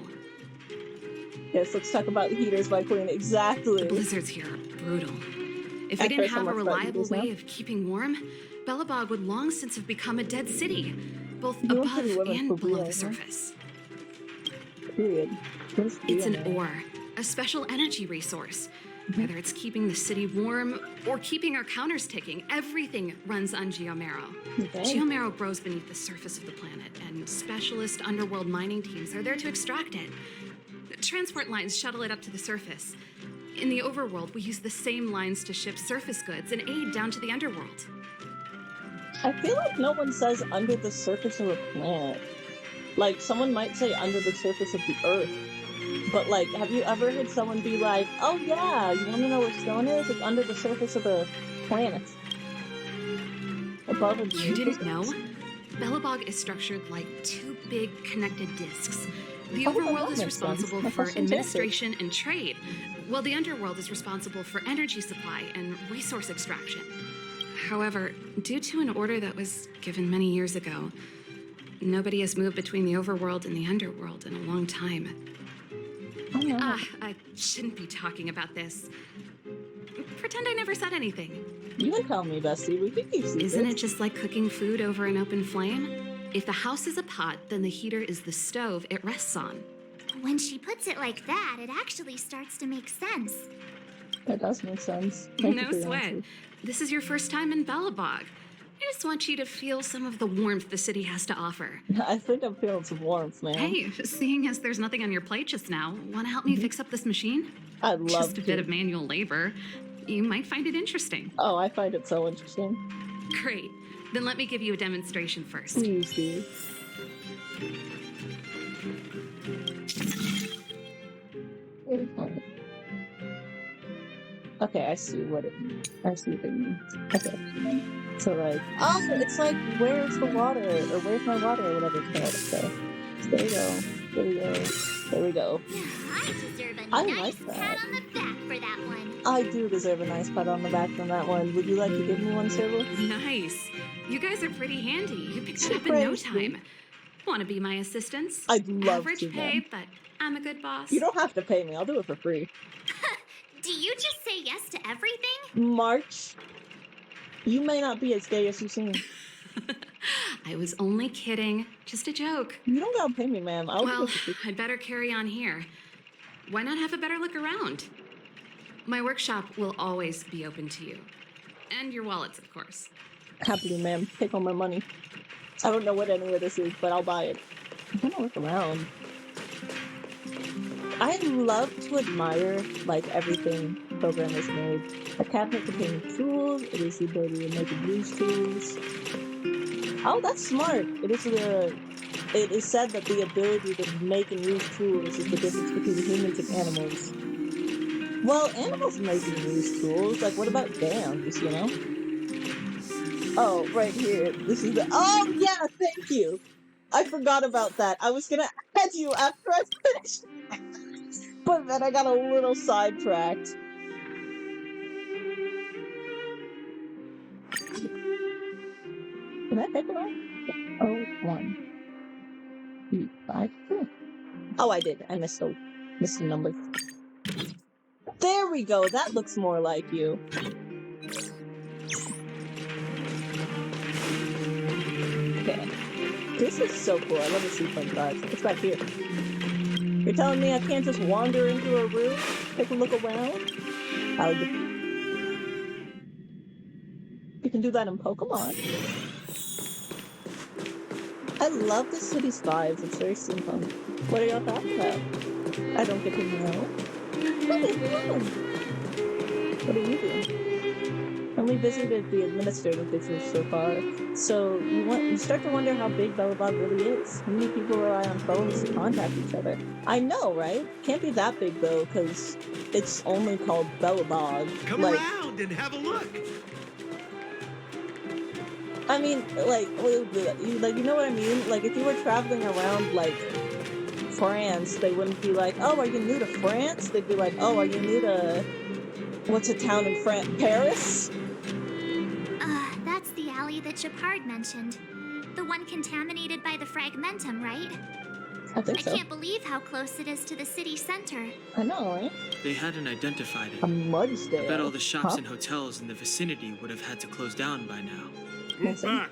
Yes, let's talk about the heaters by Queen. Exactly. The blizzards here are brutal. If I we didn't care so have a much about reliable Eagles now. way of keeping warm, Belobog would long since have become a dead city, both You want above pretty women and for below real, the huh? surface. Period. What is It's an real? ore, a special energy resource. Mm-hmm. Whether it's keeping the city warm or keeping our counters ticking, everything runs on geomarrow. Okay. Geomarrow grows beneath the surface of the planet, and specialist underworld mining teams are there to extract it. Transport lines shuttle it up to the surface. In the overworld, we use the same lines to ship surface goods and aid down to the underworld. I feel like no one says under the surface of a planet. Like, someone might say under the surface of the Earth. But, like, have you ever heard someone be like, oh yeah, you want to know where stone is? It's under the surface of the planet. Above and You beneath didn't the know? surface. Belobog is structured like two big connected discs. The Oh, well, overworld that is makes responsible sense. My for question's administration and trade, while the underworld is responsible for energy supply and resource extraction. However, due to an order that was given many years ago, nobody has moved between the overworld and the underworld in a long time. Oh, no. I shouldn't be talking about this. Pretend I never said anything. You can tell me, bestie. We can keep secrets. Isn't it just like cooking food over an open flame? If the house is a pot, then the heater is the stove it rests on. When she puts it like that, it actually starts to make sense. That does make sense. Thank you No for your sweat. answer. This is your first time in Belobog. I just want you to feel some of the warmth the city has to offer. I think I'm feeling some warmth, man. Hey, seeing as there's nothing on your plate just now, want to help me fix up this machine? I'd love Just a to. bit of manual labor. You might find it interesting. Oh, I find it so interesting. Great. Then let me give you a demonstration first. Please do. Okay, I see what it means. I see what it means. Okay. So like, oh, it's like, where's the water? Or where's my water? Or whatever it's called. So, there we go. There we go. There we go. I deserve a I nice like that. pat on the back for that one. I do deserve a nice pat on the back from that one. Would you like to give me one, Sybil? Nice. You guys are pretty handy. You picked it up in Praise no me. time. Want to be my assistants? I'd love Average to, pay, man. but I'm a good boss. You don't have to pay me. I'll do it for free. Do you just say yes to everything? March, you may not be as gay as you seem. I was only kidding. Just a joke. You don't gotta pay me, ma'am. I'll do Well, it for free. I'd better carry on here. Why not have a better look around? My workshop will always be open to you. And your wallets, of course. Happily, ma'am. Take all my money. I don't know what any of this is, but I'll buy it. I'm gonna look around. I love to admire, like, everything programmers made. A cabinet containing tools. It is the ability to make and use tools. Oh, that's smart. It is said that the ability to make and use tools is the difference between humans and animals. Well, animals make and use tools. Like, what about dams, you know? Oh, right here. This is the... Oh, yeah, thank you. I forgot about that. I was gonna add you after I finished. But then I got a little sidetracked. Did I pick it up? Oh, 1, 2, 5, 2. Oh, I did. I missed the number. There we go. That looks more like you. Okay. This is so cool. I love the sequence vibes. It's back here. You're telling me I can't just wander into a room, take a look around? You can do that in Pokemon. I love the city's vibes. It's very steampunk. What are y'all talking about? I don't get to know. What are you doing? What are you doing? I only visited the administrative district so far, so you start to wonder how big Belobog really is. How many people rely on phones to contact each other? I know, right? Can't be that big though, because it's only called Belobog. Come around and have a look. I mean, like, you know what I mean? Like, if you were traveling around, like, France, they wouldn't be like, oh, are you new to France? They'd be like, oh, are you new to, what's a town in France? Paris? That's the alley that Shepard mentioned. The one contaminated by the fragmentum, right? I think I so. can't believe how close it is to the city center. I know, right? They hadn't identified A it. Mudsdale. I bet all the shops Huh? and hotels in the vicinity would have had to close down by now. Move back.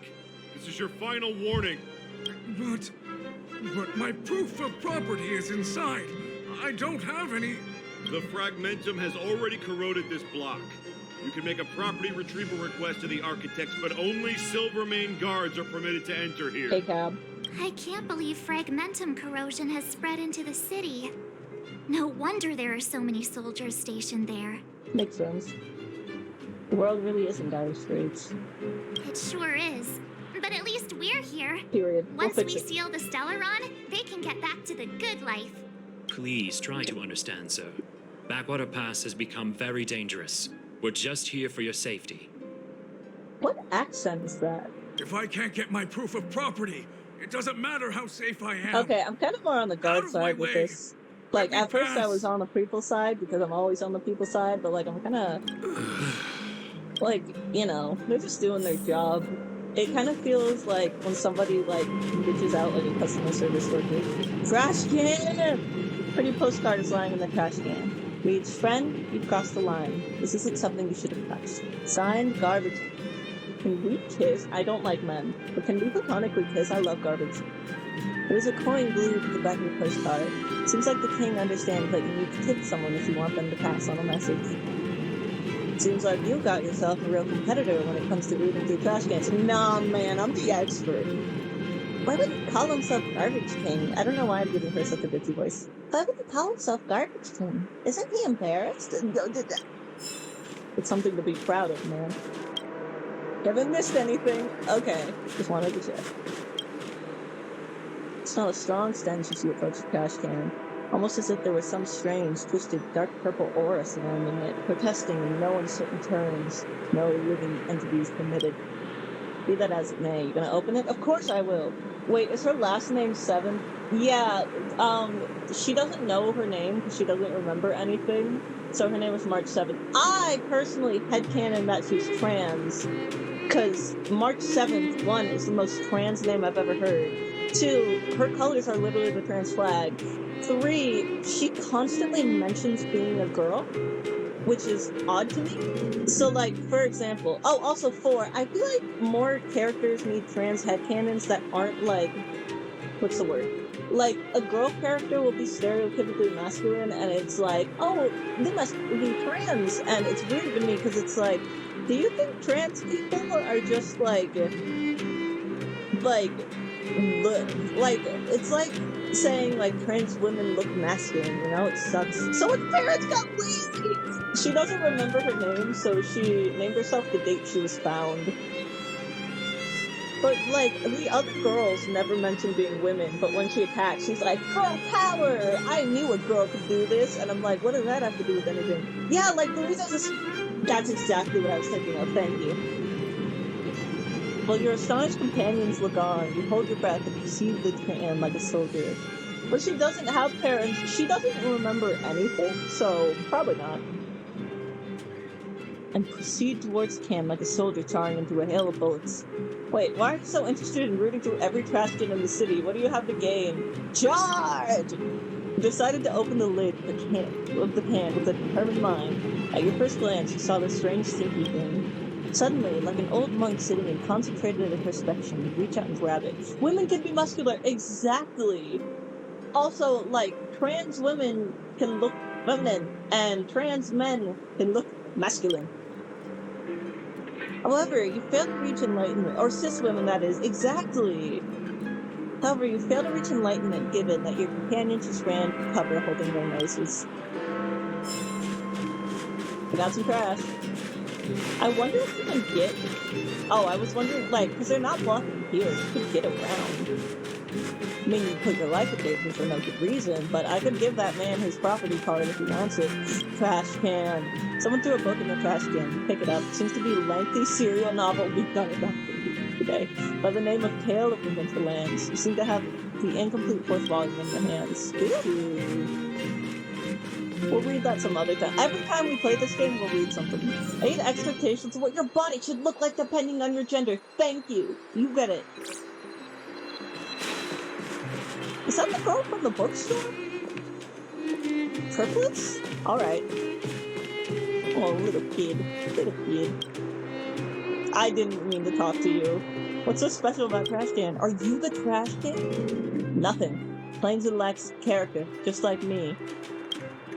This is your final warning. But my proof of property is inside. I don't have any. The fragmentum has already corroded this block. You can make a property retrieval request to the architects, but only Silvermane guards are permitted to enter here. Hey, Cab. I can't believe fragmentum corrosion has spread into the city. No wonder there are so many soldiers stationed there. Makes sense. The world really is in dire straits. It sure is. But at least we're here. Period. We'll Once fix we it. seal the Stellaron, they can get back to the good life. Please try to understand, sir. Backwater Pass has become very dangerous. We're just here for your safety. What accent is that? If I can't get my proof of property, it doesn't matter how safe I am. Okay, I'm kind of more on the guard Out of my side with way. this. Like, Let me at first I pass. was on the people side because I'm always on the people side, but like, I'm kind of like, you know, they're just doing their job. It kind of feels like when somebody like reaches out like a customer service worker. Trash can! Pretty postcard is lying in the trash can. Reads, friend, you've crossed the line. This isn't something you should have touched. Signed, garbage. Can we kiss? I don't like men, but can we platonically kiss? I love garbage. There's a coin glued to the back of the postcard. Seems like the king understands that you need to tip someone if you want them to pass on a message. Seems like you got yourself a real competitor when it comes to reading through trash cans. Nah, man, I'm the expert. Why would he call himself Garbage King? I don't know why I'm giving her such a bitchy voice. Why would he call himself Garbage King? Isn't he embarrassed? It's something to be proud of, man. Haven't missed anything. Okay, just wanted to check. Smell a strong stench as you approach the trash can, almost as if there was some strange, twisted, dark purple aura surrounding it, protesting in no uncertain terms, no living entities permitted. Be that as it may, you gonna open it? Of course I will. Wait, is her last name Seven? Yeah, she doesn't know her name because she doesn't remember anything, so her name is March 7th. I personally headcanon that she's trans, because March 7th, 1, is the most trans name I've ever heard. 2, her colors are literally the trans flag. 3, she constantly mentions being a girl, which is odd to me. So, like, for example, also 4, I feel like more characters need trans headcanons that aren't, like, what's the word? Like, a girl character will be stereotypically masculine, and it's like, oh, they must be trans, and it's weird to me, because it's like, do you think trans people are just, like, it's like saying, like, trans women look masculine, you know? It sucks. Someone's parents got lazy! She doesn't remember her name, so she named herself the date she was found. But, like, the other girls never mentioned being women, but when she attacked, she's like, girl power! I knew a girl could do this, and I'm like, what does that have to do with anything? Yeah, like, the reason this... That's exactly what I was thinking of, thank you. While your astonished companions look on, you hold your breath and you see the can like a soldier. But she doesn't have parents, she doesn't remember anything, so probably not. And proceed towards Cam like a soldier charging into a hail of bullets. Wait, why are you so interested in rooting through every trash can in the city? What do you have to gain? Charge! You decided to open the lid of the can with a determined mind. At your first glance, you saw the strange stinky thing. Suddenly, like an old monk sitting in concentrated introspection, you reach out and grab it. Women can be muscular! Exactly! Also, like, trans women can look feminine, and trans men can look masculine. However, you fail to reach enlightenment, or cis women that is, exactly! However, you fail to reach enlightenment given that your companions just ran for cover holding their noses. I got some trash. I wonder if you can get... Oh, I was wondering, like, because they're not blocking here, you could get around. I mean, you put your life in danger for no good reason, but I could give that man his property card if he wants it. Trash can. Someone threw a book in the trash can. Pick it up. Seems to be a lengthy serial novel we've done about today. By the name of Tale of the Winterlands. You seem to have the incomplete 4th volume in your hands. Ooh. We'll read that some other time. Every time we play this game, we'll read something. I need expectations of what your body should look like depending on your gender. Thank you. You get it. Is that the girl from the bookstore? Triplets? Alright. Oh, little kid. Little kid. I didn't mean to talk to you. What's so special about Trashcan? Are you the Trashcan? Nothing. Plain and lacks character, just like me.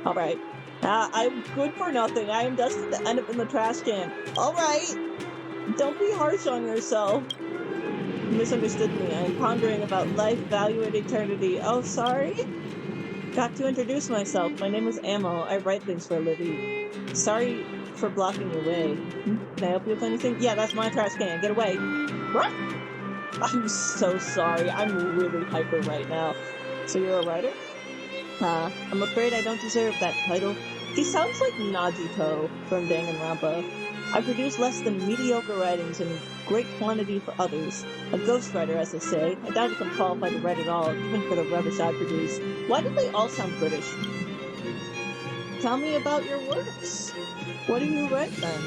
Alright. I'm good for nothing. I am destined to end up in the trash can. Alright! Don't be harsh on yourself. You misunderstood me. I am pondering about life, value, and eternity. Oh, sorry? Got to introduce myself. My name is Ammo. I write things for a living. Sorry for blocking your way. Can I help you with anything? Yeah, that's my trash can. Get away. What? I'm so sorry. I'm really hyper right now. So you're a writer? I'm afraid I don't deserve that title. He sounds like Najito from Danganronpa. I produce less than mediocre writings in great quantity for others. A ghostwriter, as they say. I doubt if I'm qualified to write at all, even for the rubbish I produce. Why do they all sound British? Tell me about your works. What do you write, then?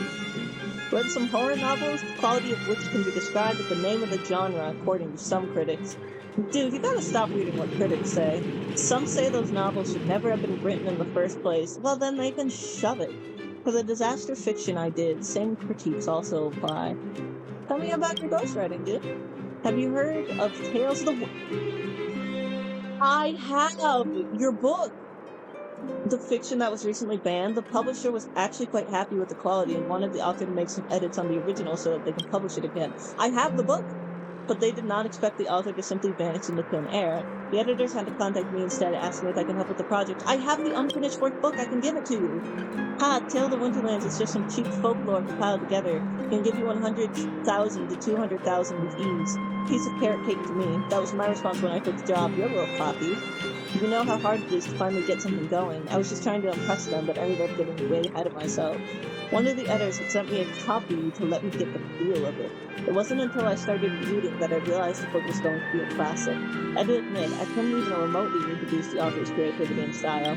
Read some horror novels, the quality of which can be described with the name of the genre, according to some critics. Dude, you gotta stop reading what critics say. Some say those novels should never have been written in the first place. Well, then they can shove it. For the disaster fiction I did, same critiques also apply. Tell me about your ghostwriting, dude. Have you heard of Tales of the... I have! Your book! The fiction that was recently banned, the publisher was actually quite happy with the quality and wanted the author to make some edits on the original so that they can publish it again. I have the book! But they did not expect the author to simply vanish into thin air. The editors had to contact me instead, asking if I can help with the project. I have the unfinished work book, I can give it to you! Ha, Tale of the Winterlands is just some cheap folklore compiled together. Can give you 100,000 to 200,000 with ease. Piece of carrot cake to me. That was my response when I took the job. You're a little cocky. You know how hard it is to finally get something going. I was just trying to impress them, but ended up getting way ahead of myself. One of the editors had sent me a copy to let me get the feel of it. It wasn't until I started reading that I realized the book was going to be a classic. I do admit, I couldn't even remotely reproduce the author's creativity and style.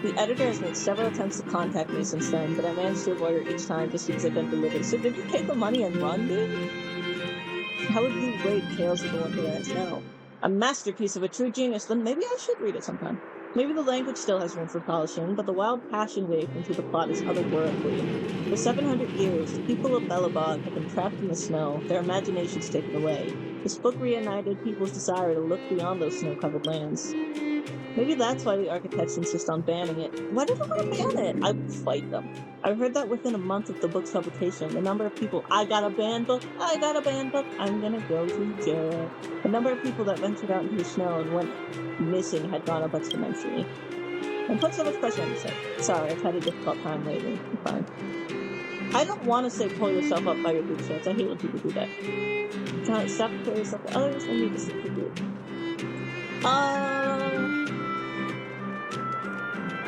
The editor has made several attempts to contact me since then, but I managed to avoid her each time just because it had been delivered. So did you take the money and run, dude? How would you rate Tales of the Winterlands now? A masterpiece of a true genius, then maybe I should read it sometime. Maybe the language still has room for polishing, but the wild passion wave into the plot is otherworldly. For 700 years, the people of Belobog have been trapped in the snow, their imaginations taken away. This book reunited people's desire to look beyond those snow-covered lands. Maybe that's why the architects insist on banning it. Why do they want to ban it? I would fight them. I heard that within a month of the book's publication, the number of people, I got a banned book, I'm gonna go to jail. The number of people that ventured out into the snow and went missing had gone up exponentially. And put so much pressure on yourself. Sorry, I've had a difficult time lately. I'm fine. I don't want to say pull yourself up by your bootstraps. I hate when people do that. You can't stop to pull yourself to others, and you just to do it.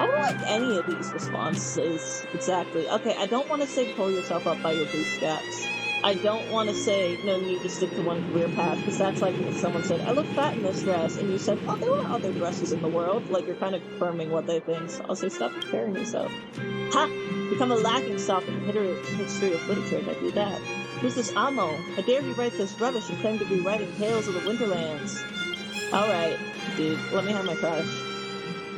I don't like any of these responses, exactly. Okay, I don't want to say pull yourself up by your bootstraps. I don't want to say no need to stick to one career path, because that's like if someone said, I look fat in this dress, and you said, oh, there are other dresses in the world. Like, you're kind of confirming what they think, so I'll say stop comparing yourself. Ha! Become a laughingstock in the history of literature if I do that. Who's this Ammo? How dare you write this rubbish and claim to be writing Tales of the Winterlands? Alright, dude, let me have my trash.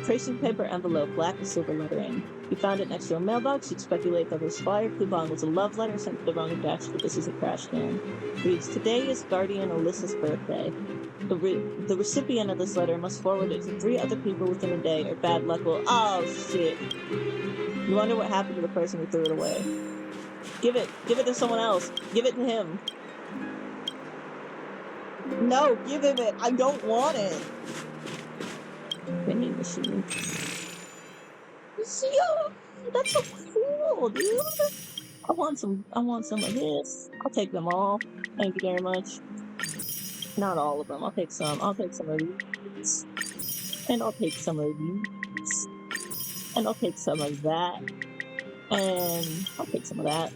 Tracing paper envelope, black with silver lettering. He found it next to a mailbox. You'd speculate that this flyer coupon was a love letter sent to the wrong address, but this is a trash can. Reads, today is Guardian Alyssa's birthday. The recipient of this letter must forward it to 3 other people within a day, or bad luck will... Oh, shit. You wonder what happened to the person who threw it away. Give it to someone else. Give it to him. No, give him it. I don't want it. Vending machine. Yo, that's so cool, dude. I want some of this. I'll take them all. Thank you very much. Not all of them. I'll take some. I'll take some of these. And I'll take some of these. And I'll take some of that. And I'll take some of that.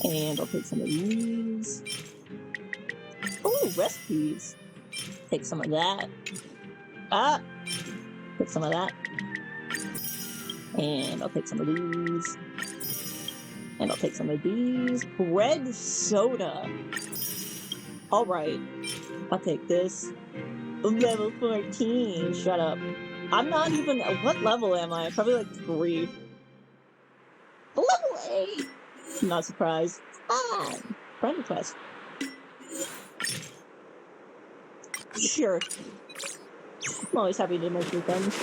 And I'll take some of these. Oh, recipes. Take some of that. Ah! Take some of that. And I'll take some of these. And I'll take some of these. Red soda. Alright. I'll take this. Level 14. Shut up. I'm not even. What level am I? Probably like 3. Level 8. I'm not surprised. Friend request. Sure. I'm always happy to make new friends.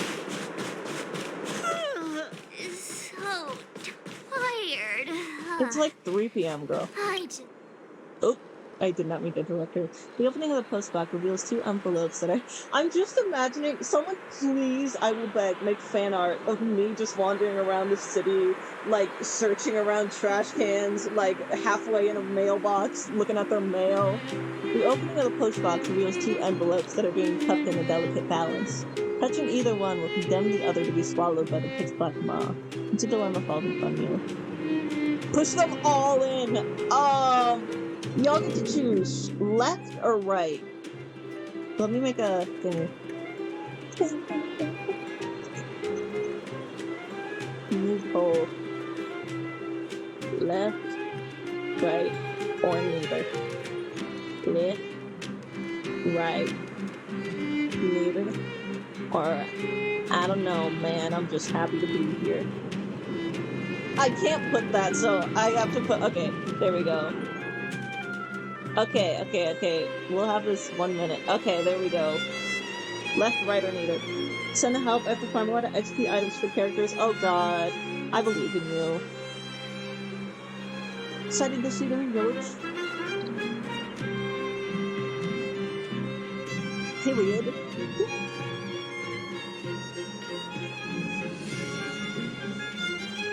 So tired. It's like 3 p.m., girl. Oh, I did not mean to interrupt her. The opening of the postbox reveals 2 envelopes that I'm just imagining. Someone, please, I will beg, make fan art of me just wandering around the city, like searching around trash cans, like halfway in a mailbox, looking at their mail. The opening of the postbox reveals 2 envelopes that are being cupped in a delicate balance. Touching either one will condemn the other to be swallowed by the pitch black maw. It's a dilemma falls in front of you. Push them all in! Y'all get to choose left or right. Let me make a thingy. Move both. Left, right, or neither. Left, right, neither. Or, I don't know, man, I'm just happy to be here. I can't put that, so I have to put, okay, there we go. Okay. We'll have this 1 minute. Okay, there we go. Left, right, or neither. Send help after farm a lot of XP items for characters. Oh god. I believe in you. Sighted the scenery village. Period.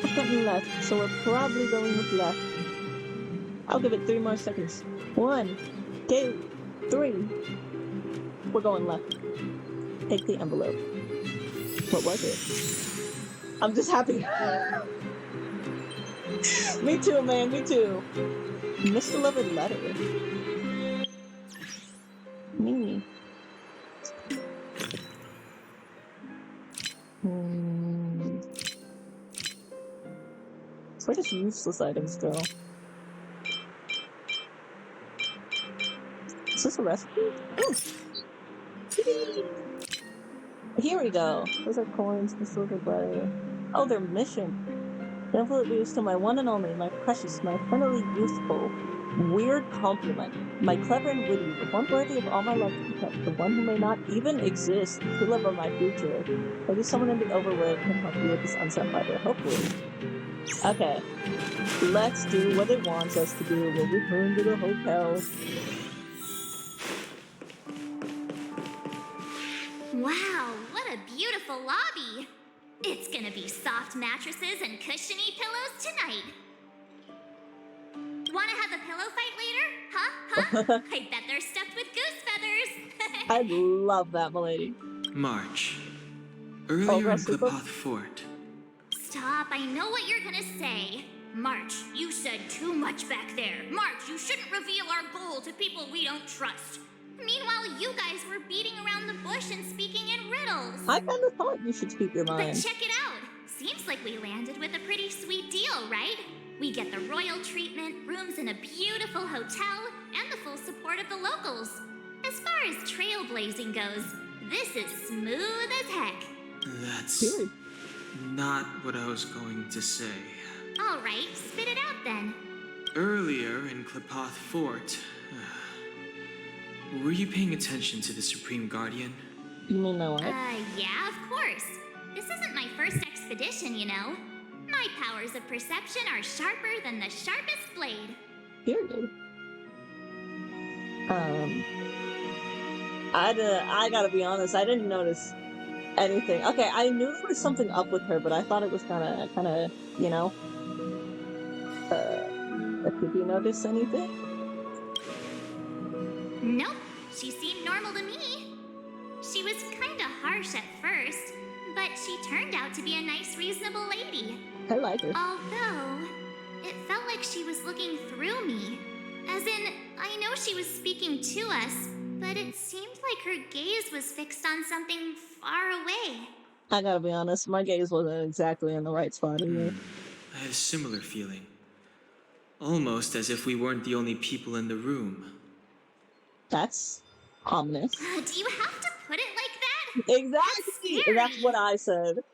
I've gotten left, so we're probably going with left. I'll give it 3 more seconds. 1, 2, 3. We're going left. Take the envelope. What was it? I'm just happy. Me too, man, me too. Misdelivered letter. Me. Where does useless items go? Is this a recipe? Ooh. Here we go. Those are coins, the silver butter. Oh, they're mission. The envelope leads to my one and only, my precious, my eternally youthful, weird compliment. My clever and witty, the one worthy of all my love to be kept, the one who may not even exist, the love of my future. Maybe someone in the overworld can help you with this unset letter, hopefully. Okay. Let's do what it wants us to do. We'll return to the hotel. Wow, what a beautiful lobby! It's gonna be soft mattresses and cushiony pillows tonight. Wanna have a pillow fight later? Huh? I bet they're stuffed with goose feathers. I love that, milady. March. Earlier in Clipoth Fort. Stop, I know what you're gonna say. March, you said too much back there. March, you shouldn't reveal our goal to people we don't trust. Meanwhile, you guys were beating around the bush and speaking in riddles. I kind of thought you should speak your mind. But check it out. Seems like we landed with a pretty sweet deal, right? We get the royal treatment, rooms in a beautiful hotel, and the full support of the locals. As far as trailblazing goes, this is smooth as heck. That's not what I was going to say. All right, spit it out then. Earlier in Clipoth Fort, were you paying attention to the Supreme Guardian? You mean my wife? Yeah, of course. This isn't my first expedition, you know. My powers of perception are sharper than the sharpest blade. Period. I gotta be honest, I didn't notice anything. Okay, I knew there was something up with her, but I thought it was kinda, you know. Did you notice anything? Nope, she seemed normal to me. She was kinda harsh at first, but she turned out to be a nice, reasonable lady. I like her. Although, it felt like she was looking through me. As in, I know she was speaking to us, but it seemed like her gaze was fixed on something far away. I gotta be honest, my gaze wasn't exactly in the right spot either. I had a similar feeling. Almost as if we weren't the only people in the room. That's Ominous. Do you have to put it like that? Exactly! That's what I said.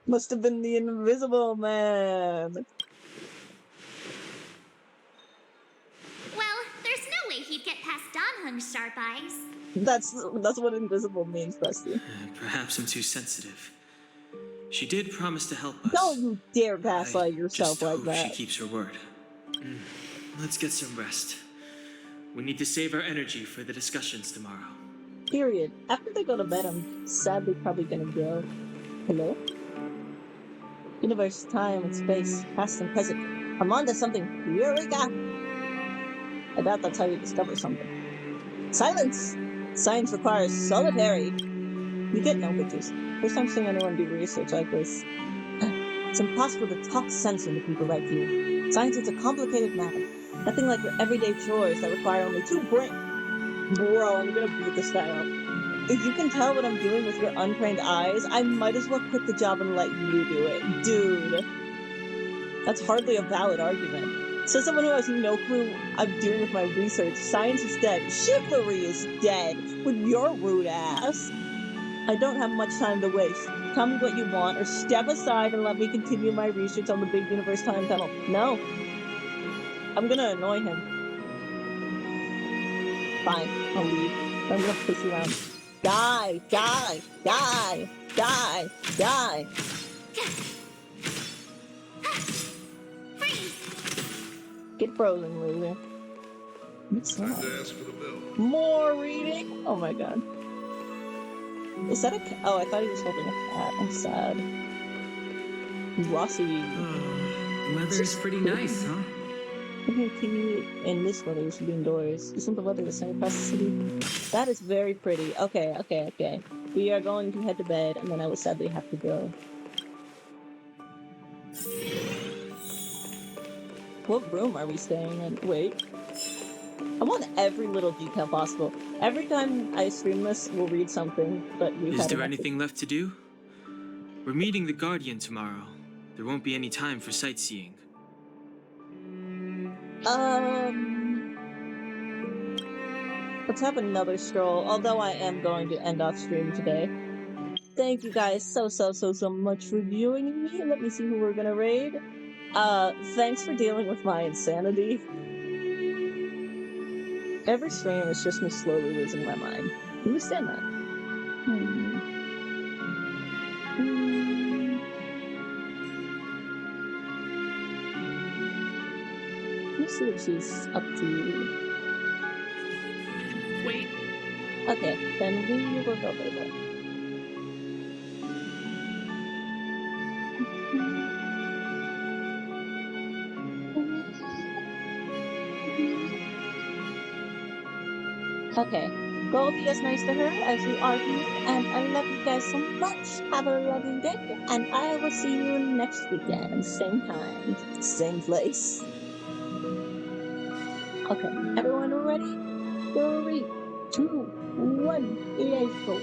Must have been the Invisible Man. Well, there's no way he'd get past Donhung's sharp eyes. That's what invisible means, Dusty. Perhaps I'm too sensitive. She did promise to help us. Don't you dare gaslight yourself Just like hope that. she keeps her word. Let's get some rest. We need to save our energy for the discussions tomorrow. Period. After they go to bed, I'm sadly probably gonna go. Hello? Universe, time, and space, past and present. I'm onto something. Eureka! I doubt that's how you discover something. Silence! Science requires solitary. You get no bitches. First time seeing anyone do research like this. It's impossible to talk sense into people like you. Science is a complicated matter. Nothing like your everyday chores that require only 2 brains. Bro, I'm gonna beat this guy up. If you can tell what I'm doing with your untrained eyes, I might as well quit the job and let you do it. Dude. That's hardly a valid argument. Says someone who has no clue I'm doing with my research. Science is dead. Chivalry is dead. With your rude ass. I don't have much time to waste. Tell me what you want, or step aside and let me continue my research on the big universe time tunnel. No. I'm gonna annoy him. Fine, I'll leave. I'm gonna push you around. Die! Die! Die! Die! Die! Get frozen, loser. What's that? Ask for the bill. More reading? Oh my god. Is that a cat? Oh, I thought he was holding a cat. I'm sad. Rossi. Weather's pretty nice, huh? Okay, can you in this weather we should be indoors. Isn't the weather the same across the city? That is very pretty. Okay. We are going to head to bed, and then I will sadly have to go. What room are we staying in? Wait. I want every little detail possible. Every time I stream this, we'll read something, but we've Is had there enough anything left to do? We're meeting the Guardian tomorrow. There won't be any time for sightseeing. Let's have another stroll, although I am going to end off stream today. Thank you guys so much for viewing me. Let me see who we're gonna raid. Thanks for dealing with my insanity. Every stream is just me slowly losing my mind. You understand that? Let's see what she's up to. Wait. Okay, then we will go later. Okay, go be as nice to her as you are to me, and I love you guys so much. Have a lovely day, and I will see you next weekend. Same time, same place. Okay, everyone ready? 3, 2, 1, let's go.